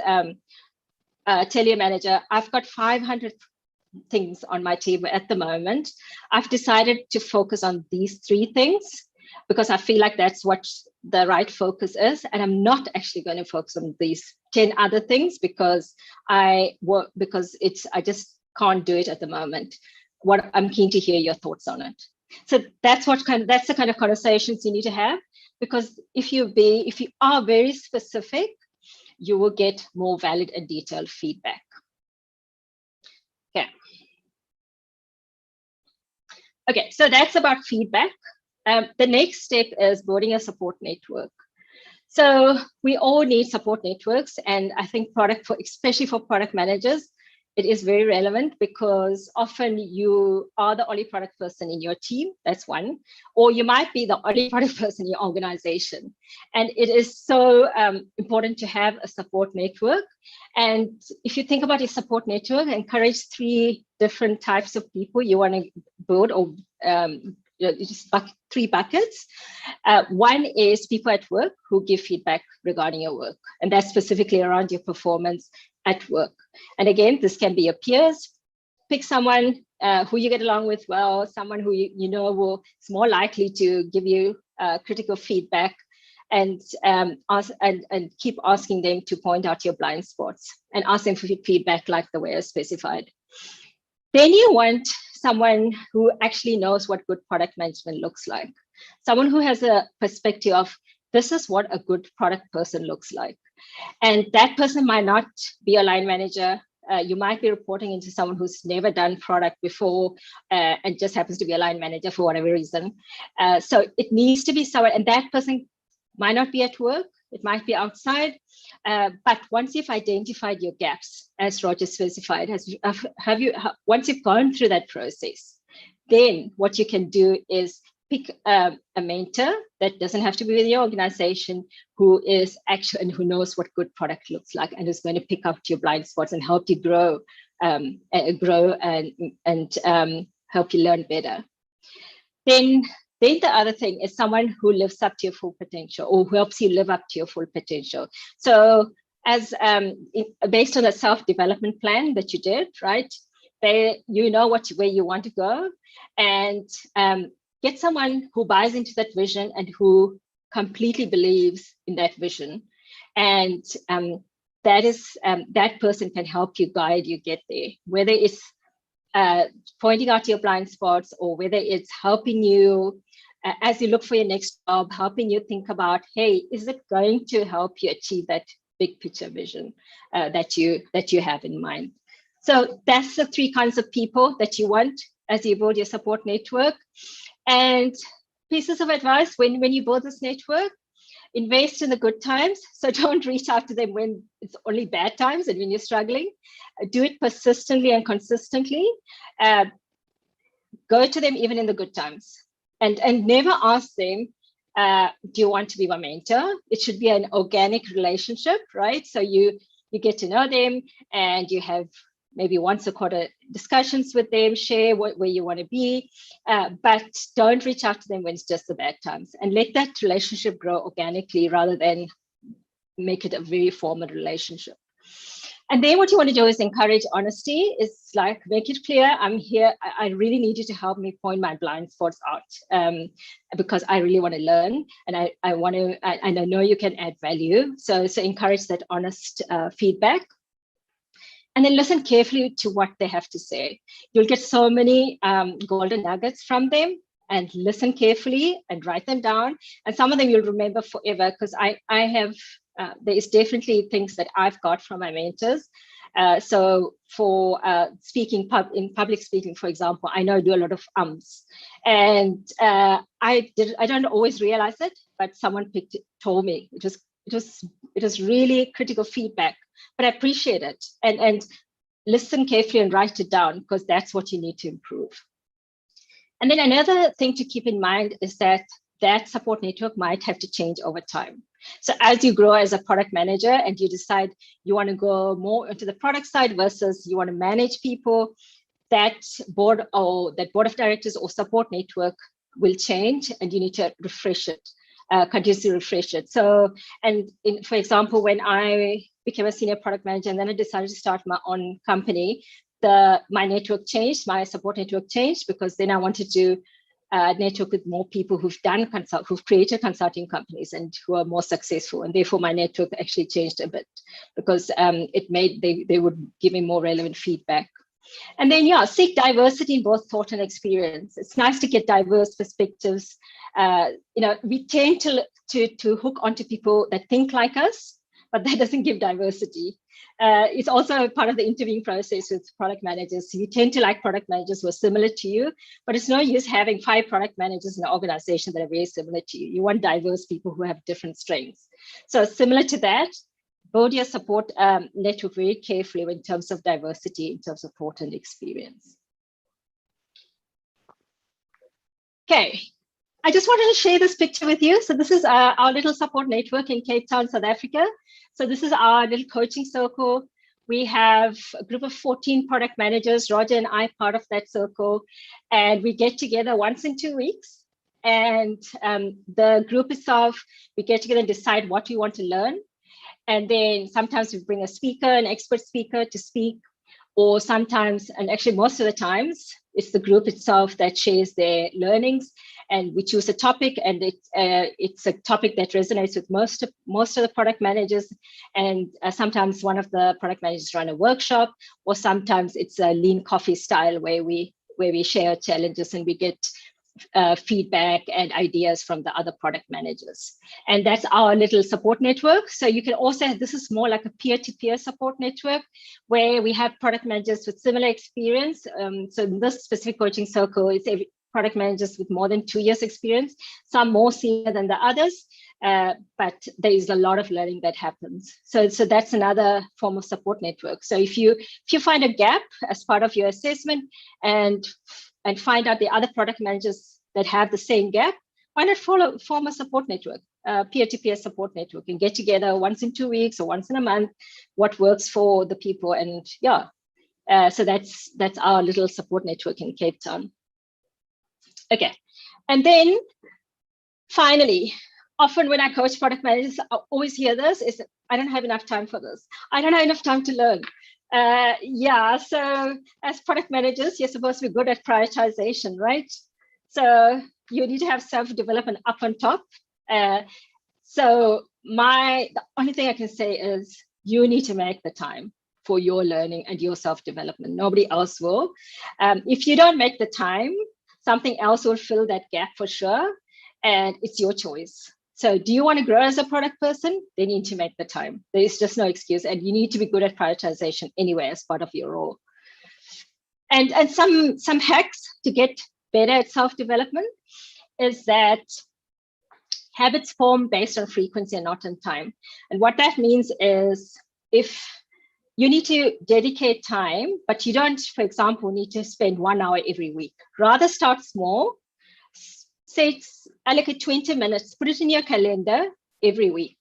tell your manager, I've got 500 things on my table at the moment. I've decided to focus on these 3 things because I feel like that's what the right focus is. And I'm not actually going to focus on these 10 other things because I just can't do it at the moment. What I'm keen to hear your thoughts on it. So that's the kind of conversations you need to have, because if you are very specific, you will get more valid and detailed feedback. Okay, so that's about feedback. The next step is building a support network. So we all need support networks, and I think especially for product managers, it is very relevant because often you are the only product person in your team. That's one, or you might be the only product person in your organization. And it is so important to have a support network. And if you think about your support network, encourage 3 different types of people you want to build, or just 3 buckets. One is people at work who give feedback regarding your work, and that's specifically around your performance at work. And again, this can be your peers. Pick someone who you get along with well, someone who you know is more likely to give you critical feedback, and keep asking them to point out your blind spots and ask them for feedback like the way I specified. Then you want someone who actually knows what good product management looks like. Someone who has a perspective of, this is what a good product person looks like. And that person might not be a line manager. You might be reporting into someone who's never done product before and just happens to be a line manager for whatever reason. So it needs to be someone, and that person might not be at work. it might be outside. But once you've identified your gaps, as Roger specified, once you've gone through that process, then what you can do is pick a mentor that doesn't have to be with your organization, who is actually and who knows what good product looks like, and is going to pick up your blind spots and help you grow and help you learn better. Then the other thing is someone who lives up to your full potential, or who helps you live up to your full potential. So as based on a self-development plan that you did, right? You know where you want to go, and get someone who buys into that vision and who completely believes in that vision. And that person can help you, guide you get there, whether it's pointing out your blind spots, or whether it's helping you as you look for your next job, helping you think about, hey, is it going to help you achieve that big picture vision that you have in mind? So that's the 3 kinds of people that you want as you build your support network. And pieces of advice, when you build this network, invest in the good times. So don't reach out to them when it's only bad times and when you're struggling. Do it persistently and consistently. Go to them even in the good times, and never ask them, do you want to be my mentor? It should be an organic relationship, right? So you get to know them, and you have maybe once a quarter discussions with them, share where you want to be, but don't reach out to them when it's just the bad times, and let that relationship grow organically rather than make it a very formal relationship. And then what you want to do is encourage honesty. It's like, make it clear, I'm here, I really need you to help me point my blind spots out, because I really want to learn, and I know you can add value. So encourage that honest feedback. And then listen carefully to what they have to say. You'll get so many golden nuggets from them, and listen carefully and write them down. And some of them you'll remember forever, because I have, there is definitely things that I've got from my mentors. So for speaking in public speaking, for example, I know I do a lot of ums, and I don't always realize it, but someone told me. It was really critical feedback, but I appreciate it, and listen carefully and write it down, because that's what you need to improve. And then another thing to keep in mind is that support network might have to change over time. So as you grow as a product manager and you decide you want to go more into the product side versus you want to manage people, that board of directors or support network will change, and you need to refresh it. Continuously refresh it. So, for example, when I became a senior product manager and then I decided to start my own company, my network changed, my support network changed, because then I wanted to network with more people who've created consulting companies and who are more successful, and therefore my network actually changed a bit, because they would give me more relevant feedback. And then, seek diversity in both thought and experience. It's nice to get diverse perspectives. We tend to hook onto people that think like us, but that doesn't give diversity. It's also part of the interviewing process with product managers. You tend to like product managers who are similar to you, but it's no use having 5 product managers in an organization that are very similar to you. You want diverse people who have different strengths. So similar to that, build your support network very carefully in terms of diversity, in terms of thought and experience. Okay, I just wanted to share this picture with you. So this is our little support network in Cape Town, South Africa. So this is our little coaching circle. We have a group of 14 product managers, Roger and I part of that circle, and we get together once in 2 weeks. And the group itself, we get together and decide what we want to learn. And then sometimes we bring a speaker, an expert speaker to speak, or sometimes, and actually most of the times, it's the group itself that shares their learnings, and we choose a topic, and it's a topic that resonates with most of the product managers. And sometimes one of the product managers run a workshop, or sometimes it's a lean coffee style where we share challenges and we get feedback and ideas from the other product managers. And that's our little support network. So you can also, this is more like a peer-to-peer support network where we have product managers with similar experience. So in this specific coaching circle, product managers with more than 2 years experience, some more senior than the others, but there is a lot of learning that happens. So that's another form of support network. So if you find a gap as part of your assessment and find out the other product managers that have the same gap, why not form a support network, peer-to-peer support network, and get together once in 2 weeks or once in a month, what works for the people. And yeah, so that's our little support network in Cape Town. Okay, and then finally, often when I coach product managers, I always hear this, is I don't have enough time for this. I don't have enough time to learn. Yeah, so as product managers, you're supposed to be good at prioritization, right? So you need to have self-development up on top. So the only thing I can say is you need to make the time for your learning and your self-development. Nobody else will. If you don't make the time, something else will fill that gap for sure, and it's your choice. So do you want to grow as a product person? They need to make the time. There's just no excuse, and you need to be good at prioritization anyway as part of your role. And some hacks to get better at self-development is that habits form based on frequency and not on time. And what that means is if you need to dedicate time, but you don't, for example, need to spend 1 hour every week. Rather start small, say allocate 20 minutes, put it in your calendar every week,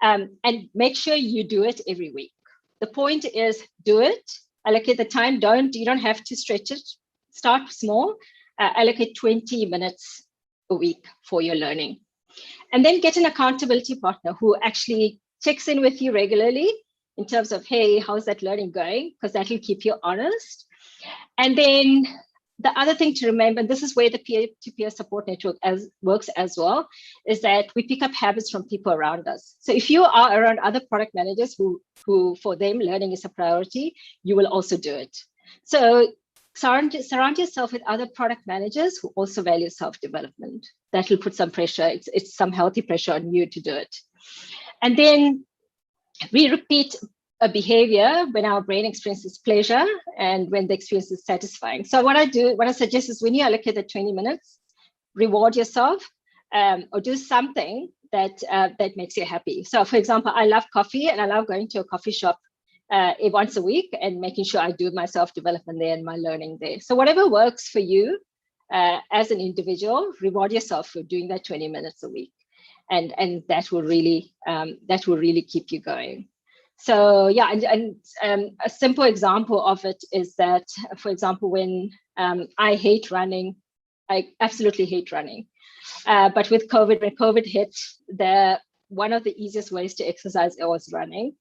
and make sure you do it every week. The point is do it, allocate the time, you don't have to stretch it, start small, allocate 20 minutes a week for your learning. And then get an accountability partner who actually checks in with you regularly in terms of, hey, how's that learning going? Because that will keep you honest. And then the other thing to remember, and this is where the peer-to-peer support network works as well, is that we pick up habits from people around us. So if you are around other product managers who for them learning is a priority, you will also do it. So surround yourself with other product managers who also value self-development. That will put some pressure. It's some healthy pressure on you to do it. And then we repeat a behavior when our brain experiences pleasure and when the experience is satisfying. So what I suggest is when you allocate the 20 minutes, reward yourself or do something that makes you happy. So for example, I love coffee and I love going to a coffee shop once a week and making sure I do my self-development there and my learning there. So whatever works for you as an individual, reward yourself for doing that 20 minutes a week. And that will really keep you going. So yeah, and a simple example of it is that, for example, when I hate running, I absolutely hate running. But with COVID, when COVID hit, one of the easiest ways to exercise was running.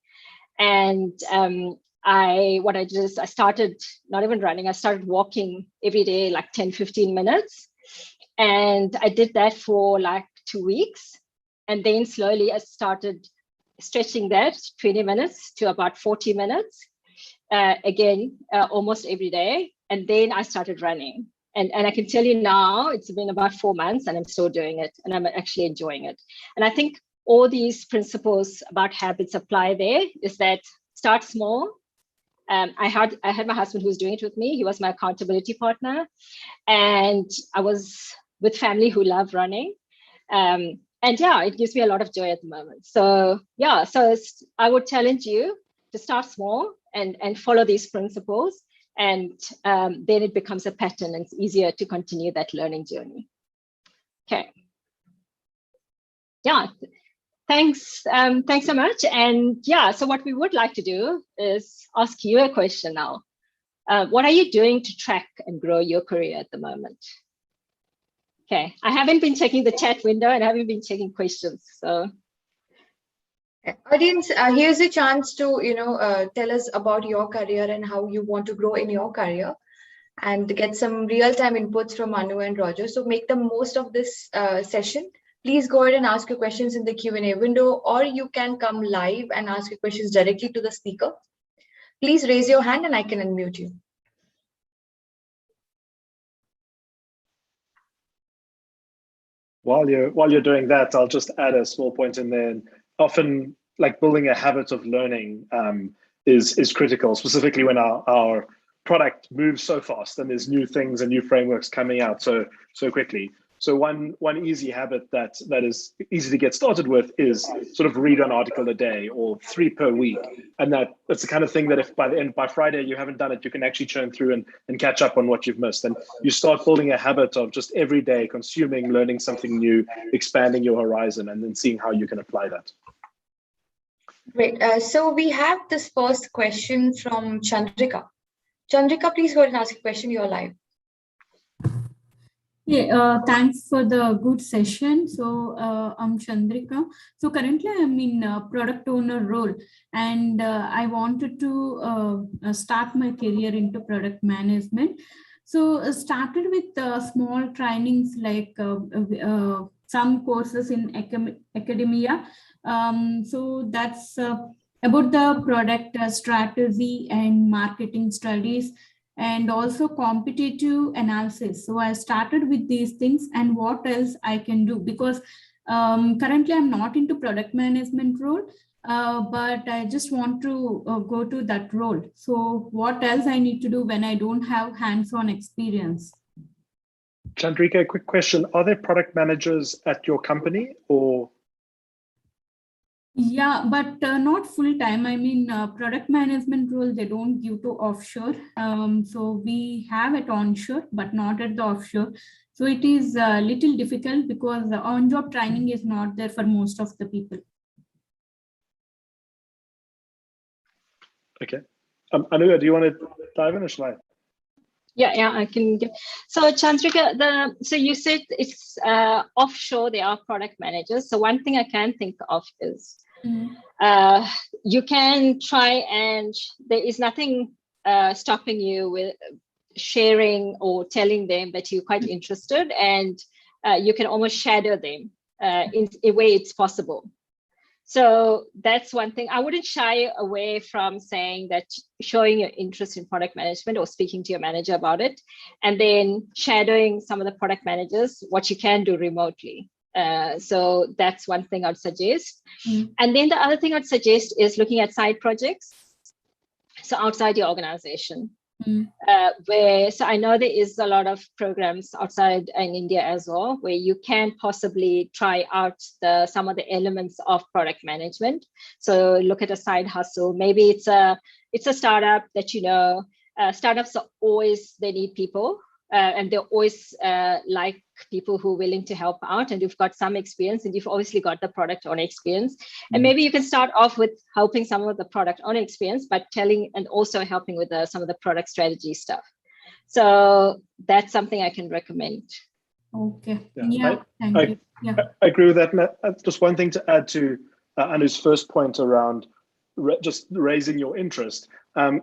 And what I did is I started not even running, I started walking every day, like 10, 15 minutes. And I did that for like 2 weeks. And then slowly I started stretching that 20 minutes to about 40 minutes, again, almost every day. And then I started running. And I can tell you now, it's been about 4 months and I'm still doing it and I'm actually enjoying it. And I think all these principles about habits apply there, is that start small. I had my husband who was doing it with me. He was my accountability partner. And I was with family who love running. And yeah, it gives me a lot of joy at the moment. So yeah, I would challenge you to start small and follow these principles. And then it becomes a pattern and it's easier to continue that learning journey. Okay. Yeah, thanks. Thanks so much. And yeah, so what we would like to do is ask you a question now. What are you doing to track and grow your career at the moment? Okay, I haven't been checking the chat window and I haven't been checking questions. So, audience, here's a chance to tell us about your career and how you want to grow in your career, and get some real-time inputs from Anu and Roger. So make the most of this session. Please go ahead and ask your questions in the Q&A window, or you can come live and ask your questions directly to the speaker. Please raise your hand and I can unmute you. While you're doing that, I'll just add a small point in there. Often, like building a habit of learning is critical, specifically when our product moves so fast and there's new things and new frameworks coming out so quickly. So one easy habit that is easy to get started with is sort of read an article a day or 3 per week. And that's the kind of thing that if by Friday you haven't done it, you can actually churn through and catch up on what you've missed. And you start building a habit of just every day consuming, learning something new, expanding your horizon, and then seeing how you can apply that. Great. So we have this first question from Chandrika. Chandrika, please go ahead and ask a question. You're live. Yeah, thanks for the good session. So I'm Chandrika. So currently I'm in product owner role, and I wanted to start my career into product management. So started with small trainings like some courses in academia. So that's about the product strategy and marketing studies, and also competitive analysis. So I started with these things and what else I can do, because currently I'm not into product management role, but I just want to go to that role. So what else I need to do when I don't have hands-on experience? Chandrika, a quick question. Are there product managers at your company or? Yeah, but not full time. I mean, product management role, they don't give to offshore. So we have it onshore, but not at the offshore. So it is a little difficult because the on-job training is not there for most of the people. Okay. Anuga, do you want to dive in or shall I? Yeah, I can give. So Chandrika, so you said it's offshore, there are product managers. So one thing I can think of is you can try, and there is nothing stopping you with sharing or telling them that you're quite interested, and you can almost shadow them in a way it's possible. So that's one thing. I wouldn't shy away from saying that, showing your interest in product management or speaking to your manager about it, and then shadowing some of the product managers, what you can do remotely. So that's one thing I'd suggest. And then the other thing I'd suggest is looking at side projects. So outside your organization. So I know there is a lot of programs outside in India as well, where you can possibly try out some of the elements of product management. So look at a side hustle. Maybe it's a startup that, startups are always, they need people, and they're always like people who are willing to help out, and you've got some experience, and you've obviously got the product owner experience. And maybe you can start off with helping some of the product owner experience, but telling and also helping with some of the product strategy stuff. So that's something I can recommend. Okay. Yeah, thank you. Yeah, I agree with that. Just one thing to add to Anu's first point around just raising your interest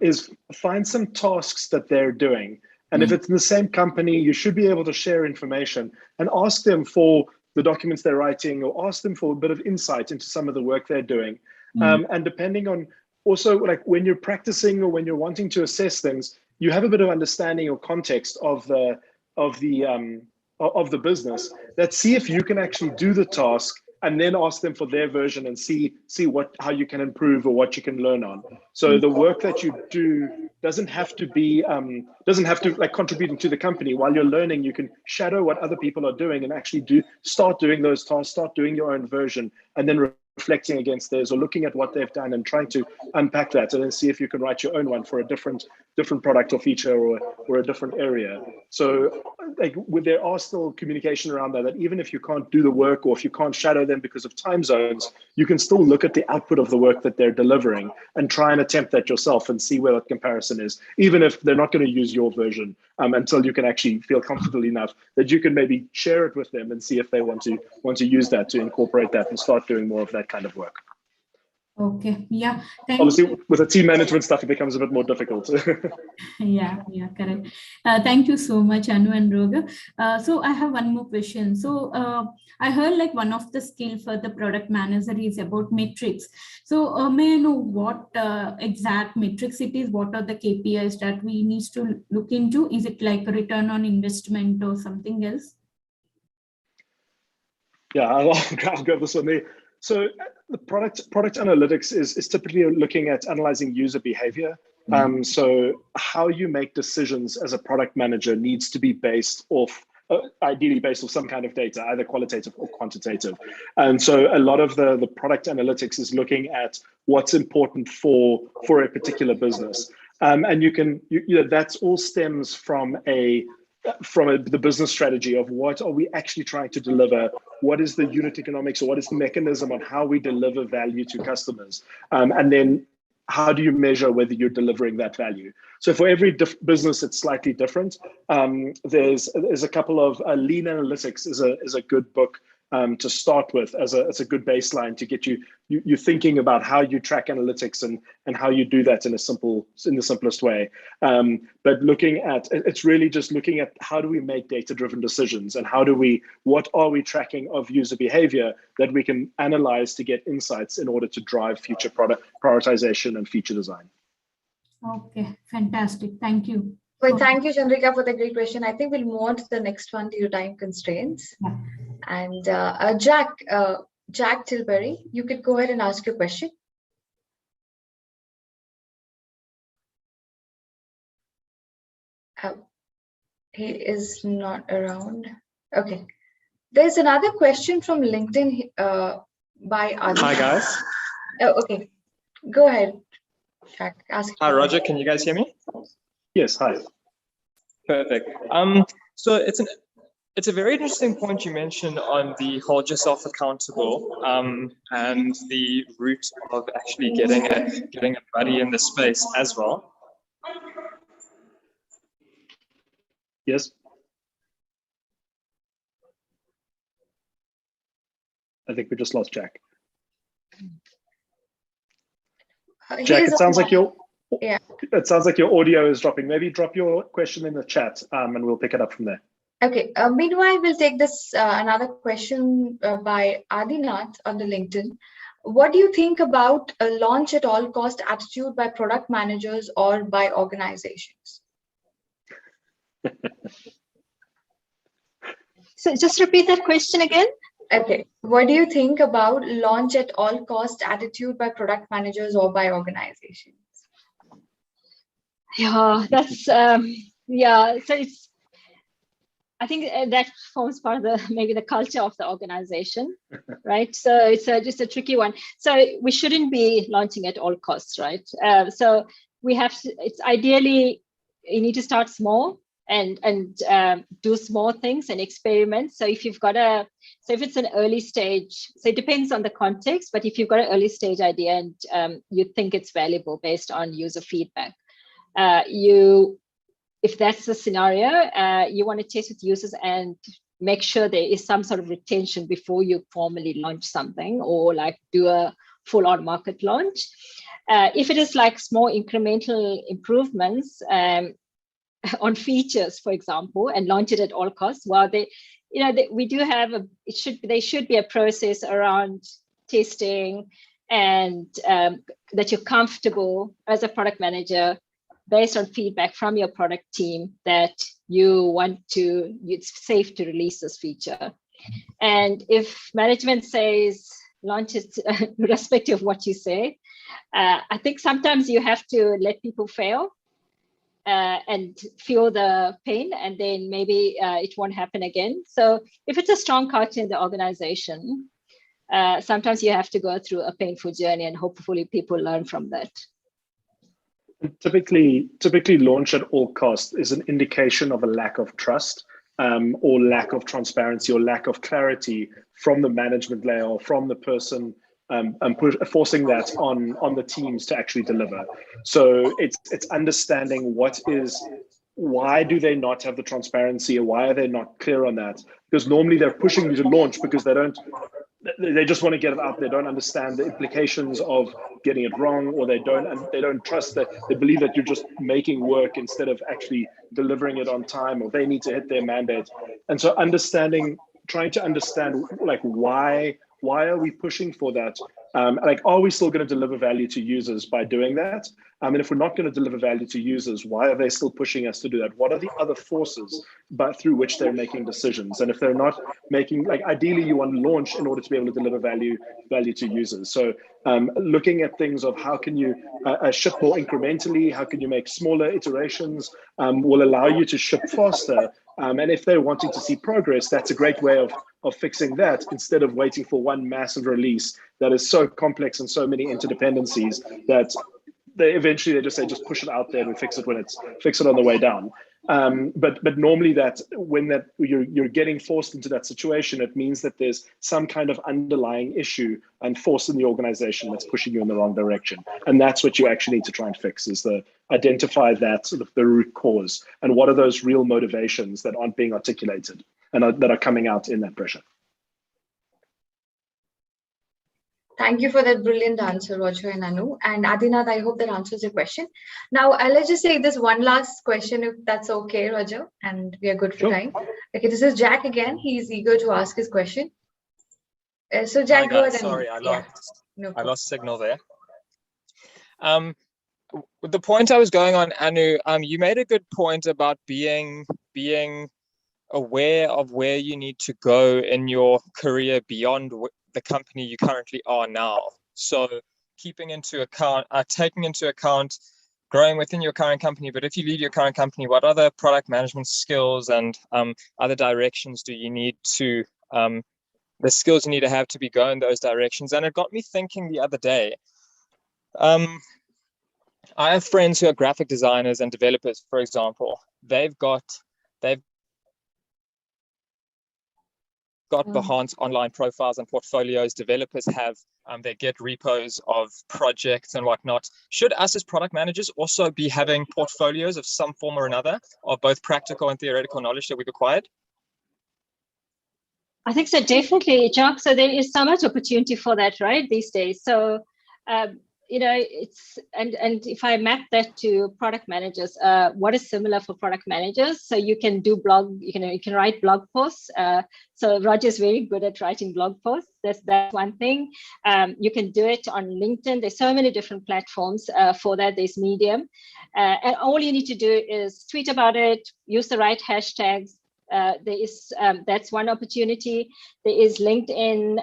is find some tasks that they're doing. And if it's in the same company, you should be able to share information and ask them for the documents they're writing, or ask them for a bit of insight into some of the work they're doing. And depending on also, like when you're practicing or when you're wanting to assess things, you have a bit of understanding or context of the business. Let's see if you can actually do the task, and then ask them for their version and see how you can improve or what you can learn on. So the work that you do doesn't have to like contributing to the company. While you're learning, you can shadow what other people are doing and actually start doing those tasks, start doing your own version, and then reflecting against theirs, or looking at what they've done and trying to unpack that, and then see if you can write your own one for a different product or feature or a different area. So like there are still communication around that even if you can't do the work, or if you can't shadow them because of time zones, you can still look at the output of the work that they're delivering and try and attempt that yourself and see where that comparison is, even if they're not going to use your version until you can actually feel comfortable enough that you can maybe share it with them and see if they want to use that to incorporate that and start doing more of that kind of work. Okay. Yeah. Obviously, with the team management stuff, it becomes a bit more difficult. Yeah, correct. Thank you so much, Anu and Roga. So I have one more question. So I heard like one of the skill for the product manager is about metrics. So may I know what exact metrics it is? What are the KPIs that we need to look into? Is it like a return on investment or something else? Yeah, I'll grab this one. So the product analytics is typically looking at analyzing user behavior So how you make decisions as a product manager needs to be based off, ideally based off some kind of data, either qualitative or quantitative. And so a lot of the product analytics is looking at what's important for a particular business. And that all stems from the business strategy of what are we actually trying to deliver, what is the unit economics, or what is the mechanism on how we deliver value to customers, and then how do you measure whether you're delivering that value? So for every business, it's slightly different. There's a couple of Lean Analytics is a good book to start with as a good baseline to get you thinking about how you track analytics and how you do that in the simplest way. But it's really just looking at how do we make data-driven decisions, and what are we tracking of user behavior that we can analyze to get insights in order to drive future product prioritization and feature design. Okay, fantastic. Thank you. Well, thank you, Chandrika, for the great question. I think we'll move on to the next one due to time constraints. Yeah. And Jack Tilbury, you could go ahead and ask your question. He is not around. Okay. There's another question from LinkedIn by Adi. Hi, guys. Oh, okay. Go ahead, Jack. Ask. Hi, Roger. Can you guys hear me? Yes, hi. Perfect. So it's a very interesting point you mentioned on the hold yourself accountable and the route of actually getting a buddy in the space as well. Yes. I think we just lost Jack. Jack, it sounds like it sounds like your audio is dropping. Maybe drop your question in the chat and we'll pick it up from there. Okay. Meanwhile, we'll take this another question by Adinath on the LinkedIn. What do you think about a launch at all cost attitude by product managers or by organizations? So just repeat that question again. Okay. What do you think about launch at all cost attitude by product managers or by organizations? Yeah, that's yeah. So I think that forms part of maybe the culture of the organization, right? So it's just a tricky one. So we shouldn't be launching at all costs, right? So we have to. It's ideally you need to start small and do small things and experiments. So if it's an early stage, so it depends on the context, but if you've got an early stage idea and you think it's valuable based on user feedback, if that's the scenario, you want to test with users and make sure there is some sort of retention before you formally launch something or like do a full-on market launch. If it is like small incremental improvements on features, for example, and launch it at all costs, well, we do have there should be a process around testing and that you're comfortable as a product manager based on feedback from your product team that it's safe to release this feature. And if management says launch it irrespective of what you say, I think sometimes you have to let people fail and feel the pain, and then maybe it won't happen again. So if it's a strong culture in the organization, sometimes you have to go through a painful journey and hopefully people learn from that. Typically launch at all costs is an indication of a lack of trust or lack of transparency or lack of clarity from the management layer or from the person and forcing that on the teams to actually deliver. So it's understanding why do they not have the transparency, or why are they not clear on that? Because normally they're pushing you to launch because they just want to get it out. They don't understand the implications of getting it wrong, or they don't trust that. They believe that you're just making work instead of actually delivering it on time, or they need to hit their mandate. And so trying to understand like why are we pushing for that? Like, are we still going to deliver value to users by doing that? And if we're not going to deliver value to users, why are they still pushing us to do that? What are the other forces through which they're making decisions? And if they're not making, like, ideally you want to launch in order to be able to deliver value to users. So looking at things of how can you ship more incrementally, how can you make smaller iterations, will allow you to ship faster. And if they're wanting to see progress, that's a great way of fixing that, instead of waiting for one massive release that is so complex and so many interdependencies that they just say, just push it out there and we fix it on the way down. But normally when you're getting forced into that situation, it means that there's some kind of underlying issue and force in the organization that's pushing you in the wrong direction. And that's what you actually need to try and fix, is identify that sort of the root cause, and what are those real motivations that aren't being articulated and that are coming out in that pressure. Thank you for that brilliant answer, Roger and Anu. And Adinath, I hope that answers your question. Now, let's just say this one last question, if that's okay, Roger, and we are good for time. Okay, this is Jack again. He's eager to ask his question. So Jack, go ahead. Sorry, I lost signal there. The point I was going on, Anu, you made a good point about being aware of where you need to go in your career beyond the company you currently are now. So taking into account growing within your current company, but if you leave your current company, what other product management skills and other directions do you need to, the skills you need to have to be going those directions? And it got me thinking the other day. I have friends who are graphic designers and developers, for example. They've got Behance online profiles and portfolios. Developers have their Git repos of projects and whatnot. Should us as product managers also be having portfolios of some form or another of both practical and theoretical knowledge that we've acquired? I think so, definitely, Jack. So there is so much opportunity for that, right, these days. So it's and if I map that to product managers, what is similar for product managers? So you can do you can write blog posts. So Roger's very good at writing blog posts. That's one thing. You can do it on LinkedIn. There's so many different platforms for that. There's Medium, and all you need to do is tweet about it, use the right hashtags. There is that's one opportunity. There is LinkedIn.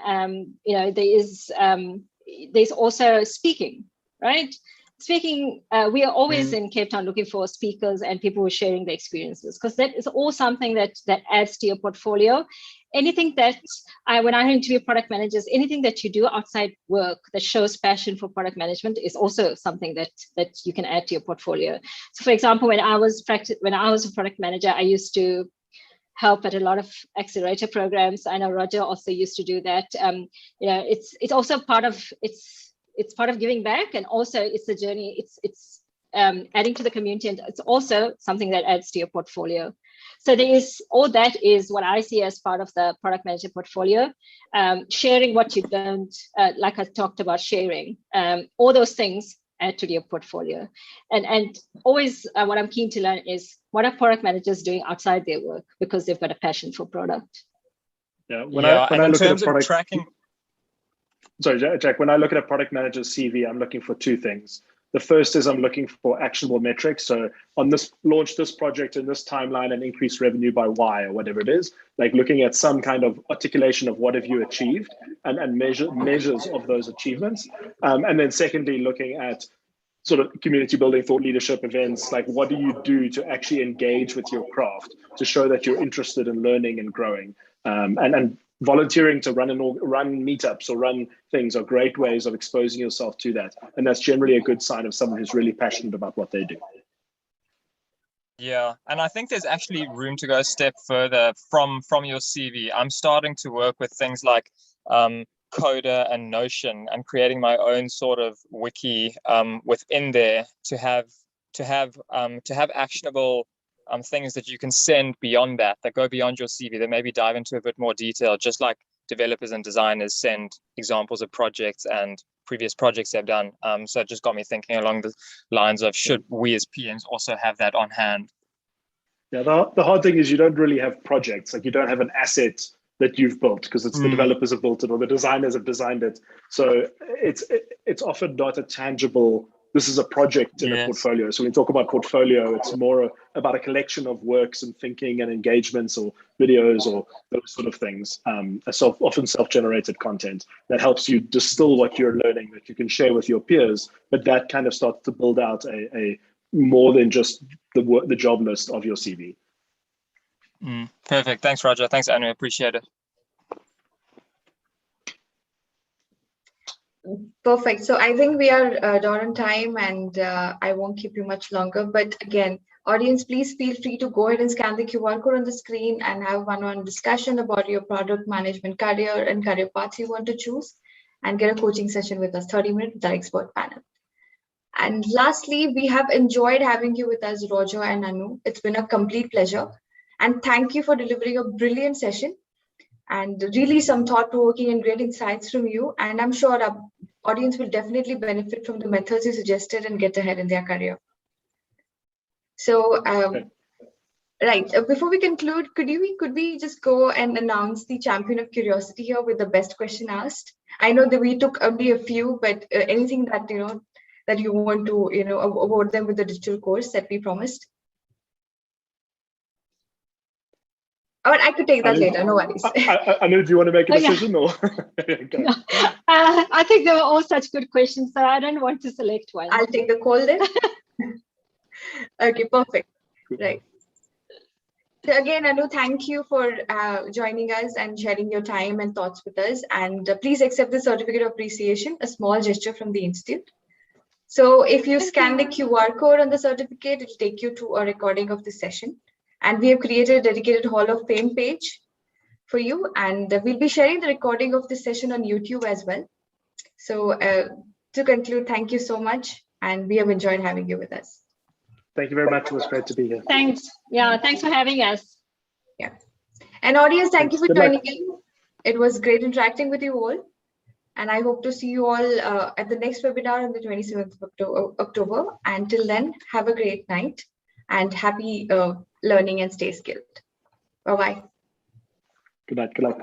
There's also speaking, right? Speaking, we are always in Cape Town looking for speakers and people who are sharing their experiences, because that is all something that adds to your portfolio. Anything that when I interview product managers, anything that you do outside work that shows passion for product management is also something that you can add to your portfolio. So for example, when I was a product manager, I used to help at a lot of accelerator programs. I know Roger also used to do that. It's also part of it's part of giving back, and also it's a journey. It's adding to the community, and it's also something that adds to your portfolio. So there is all that is what I see as part of the product manager portfolio. Sharing what you don't, like I talked about, sharing all those things add to your portfolio. And always what I'm keen to learn is, what are product managers doing outside their work, because they've got a passion for product. Yeah, when I look at a product tracking. Sorry, Jack, when I look at a product manager's CV, I'm looking for two things. The first is I'm looking for actionable metrics. So on launch this project in this timeline and increase revenue by Y, or whatever it is, like looking at some kind of articulation of what have you achieved, and measures of those achievements. And then secondly, looking at sort of community building, thought leadership events, like what do you do to actually engage with your craft to show that you're interested in learning and growing, and volunteering to run meetups or run things are great ways of exposing yourself to that. And that's generally a good sign of someone who's really passionate about what they do. Yeah, and I think there's actually room to go a step further from your CV. I'm starting to work with things like Coda and Notion, and creating my own sort of wiki within there to have actionable things that you can send beyond that go beyond your CV, that maybe dive into a bit more detail, just like developers and designers send examples of projects and previous projects they've done. So it just got me thinking along the lines of, should we as PMs also have that on hand? Yeah, the hard thing is you don't really have projects, like you don't have an asset that you've built, because it's the developers have built it or the designers have designed it. So it's often not a tangible, this is a project in a portfolio. So when we talk about portfolio, it's more about a collection of works and thinking and engagements or videos or those sort of things, often self-generated content that helps you distill what you're learning that you can share with your peers, but that kind of starts to build out a more than just the job list of your CV. Perfect. Thanks, Roger. Thanks, Anu. Appreciate it. Perfect. So I think we are done on time, and I won't keep you much longer. But again, audience, please feel free to go ahead and scan the QR code on the screen and have one-on-one discussion about your product management career and career paths you want to choose, and get a coaching session with us, 30 minutes with our expert panel. And lastly, we have enjoyed having you with us, Roger and Anu. It's been a complete pleasure. And thank you for delivering a brilliant session and really some thought-provoking and great insights from you. And I'm sure our audience will definitely benefit from the methods you suggested and get ahead in their career. So, right, before we conclude, could we just go and announce the champion of curiosity here with the best question asked? I know that we took only a few, but anything that, that you want to, award them with the digital course that we promised? Or I could take that later, no worries. I know, do you want to make a decision or? No. I think they were all such good questions, so I don't want to select one. I'll take the call then. Okay, perfect. Right. So again, Anu, thank you for joining us and sharing your time and thoughts with us. And please accept the certificate of appreciation, a small gesture from the Institute. So if you scan the QR code on the certificate, it'll take you to a recording of the session. And we have created a dedicated Hall of Fame page for you. And we'll be sharing the recording of this session on YouTube as well. So to conclude, thank you so much. And we have enjoyed having you with us. Thank you very much. It was great to be here. Thanks. Yeah, thanks for having us. Yeah. And audience, thank you for Good joining luck. in. It was great interacting with you all. And I hope to see you all at the next webinar on the 27th of October. Until then, have a great night and happy learning and stay skilled. Bye-bye. Good night. Good luck.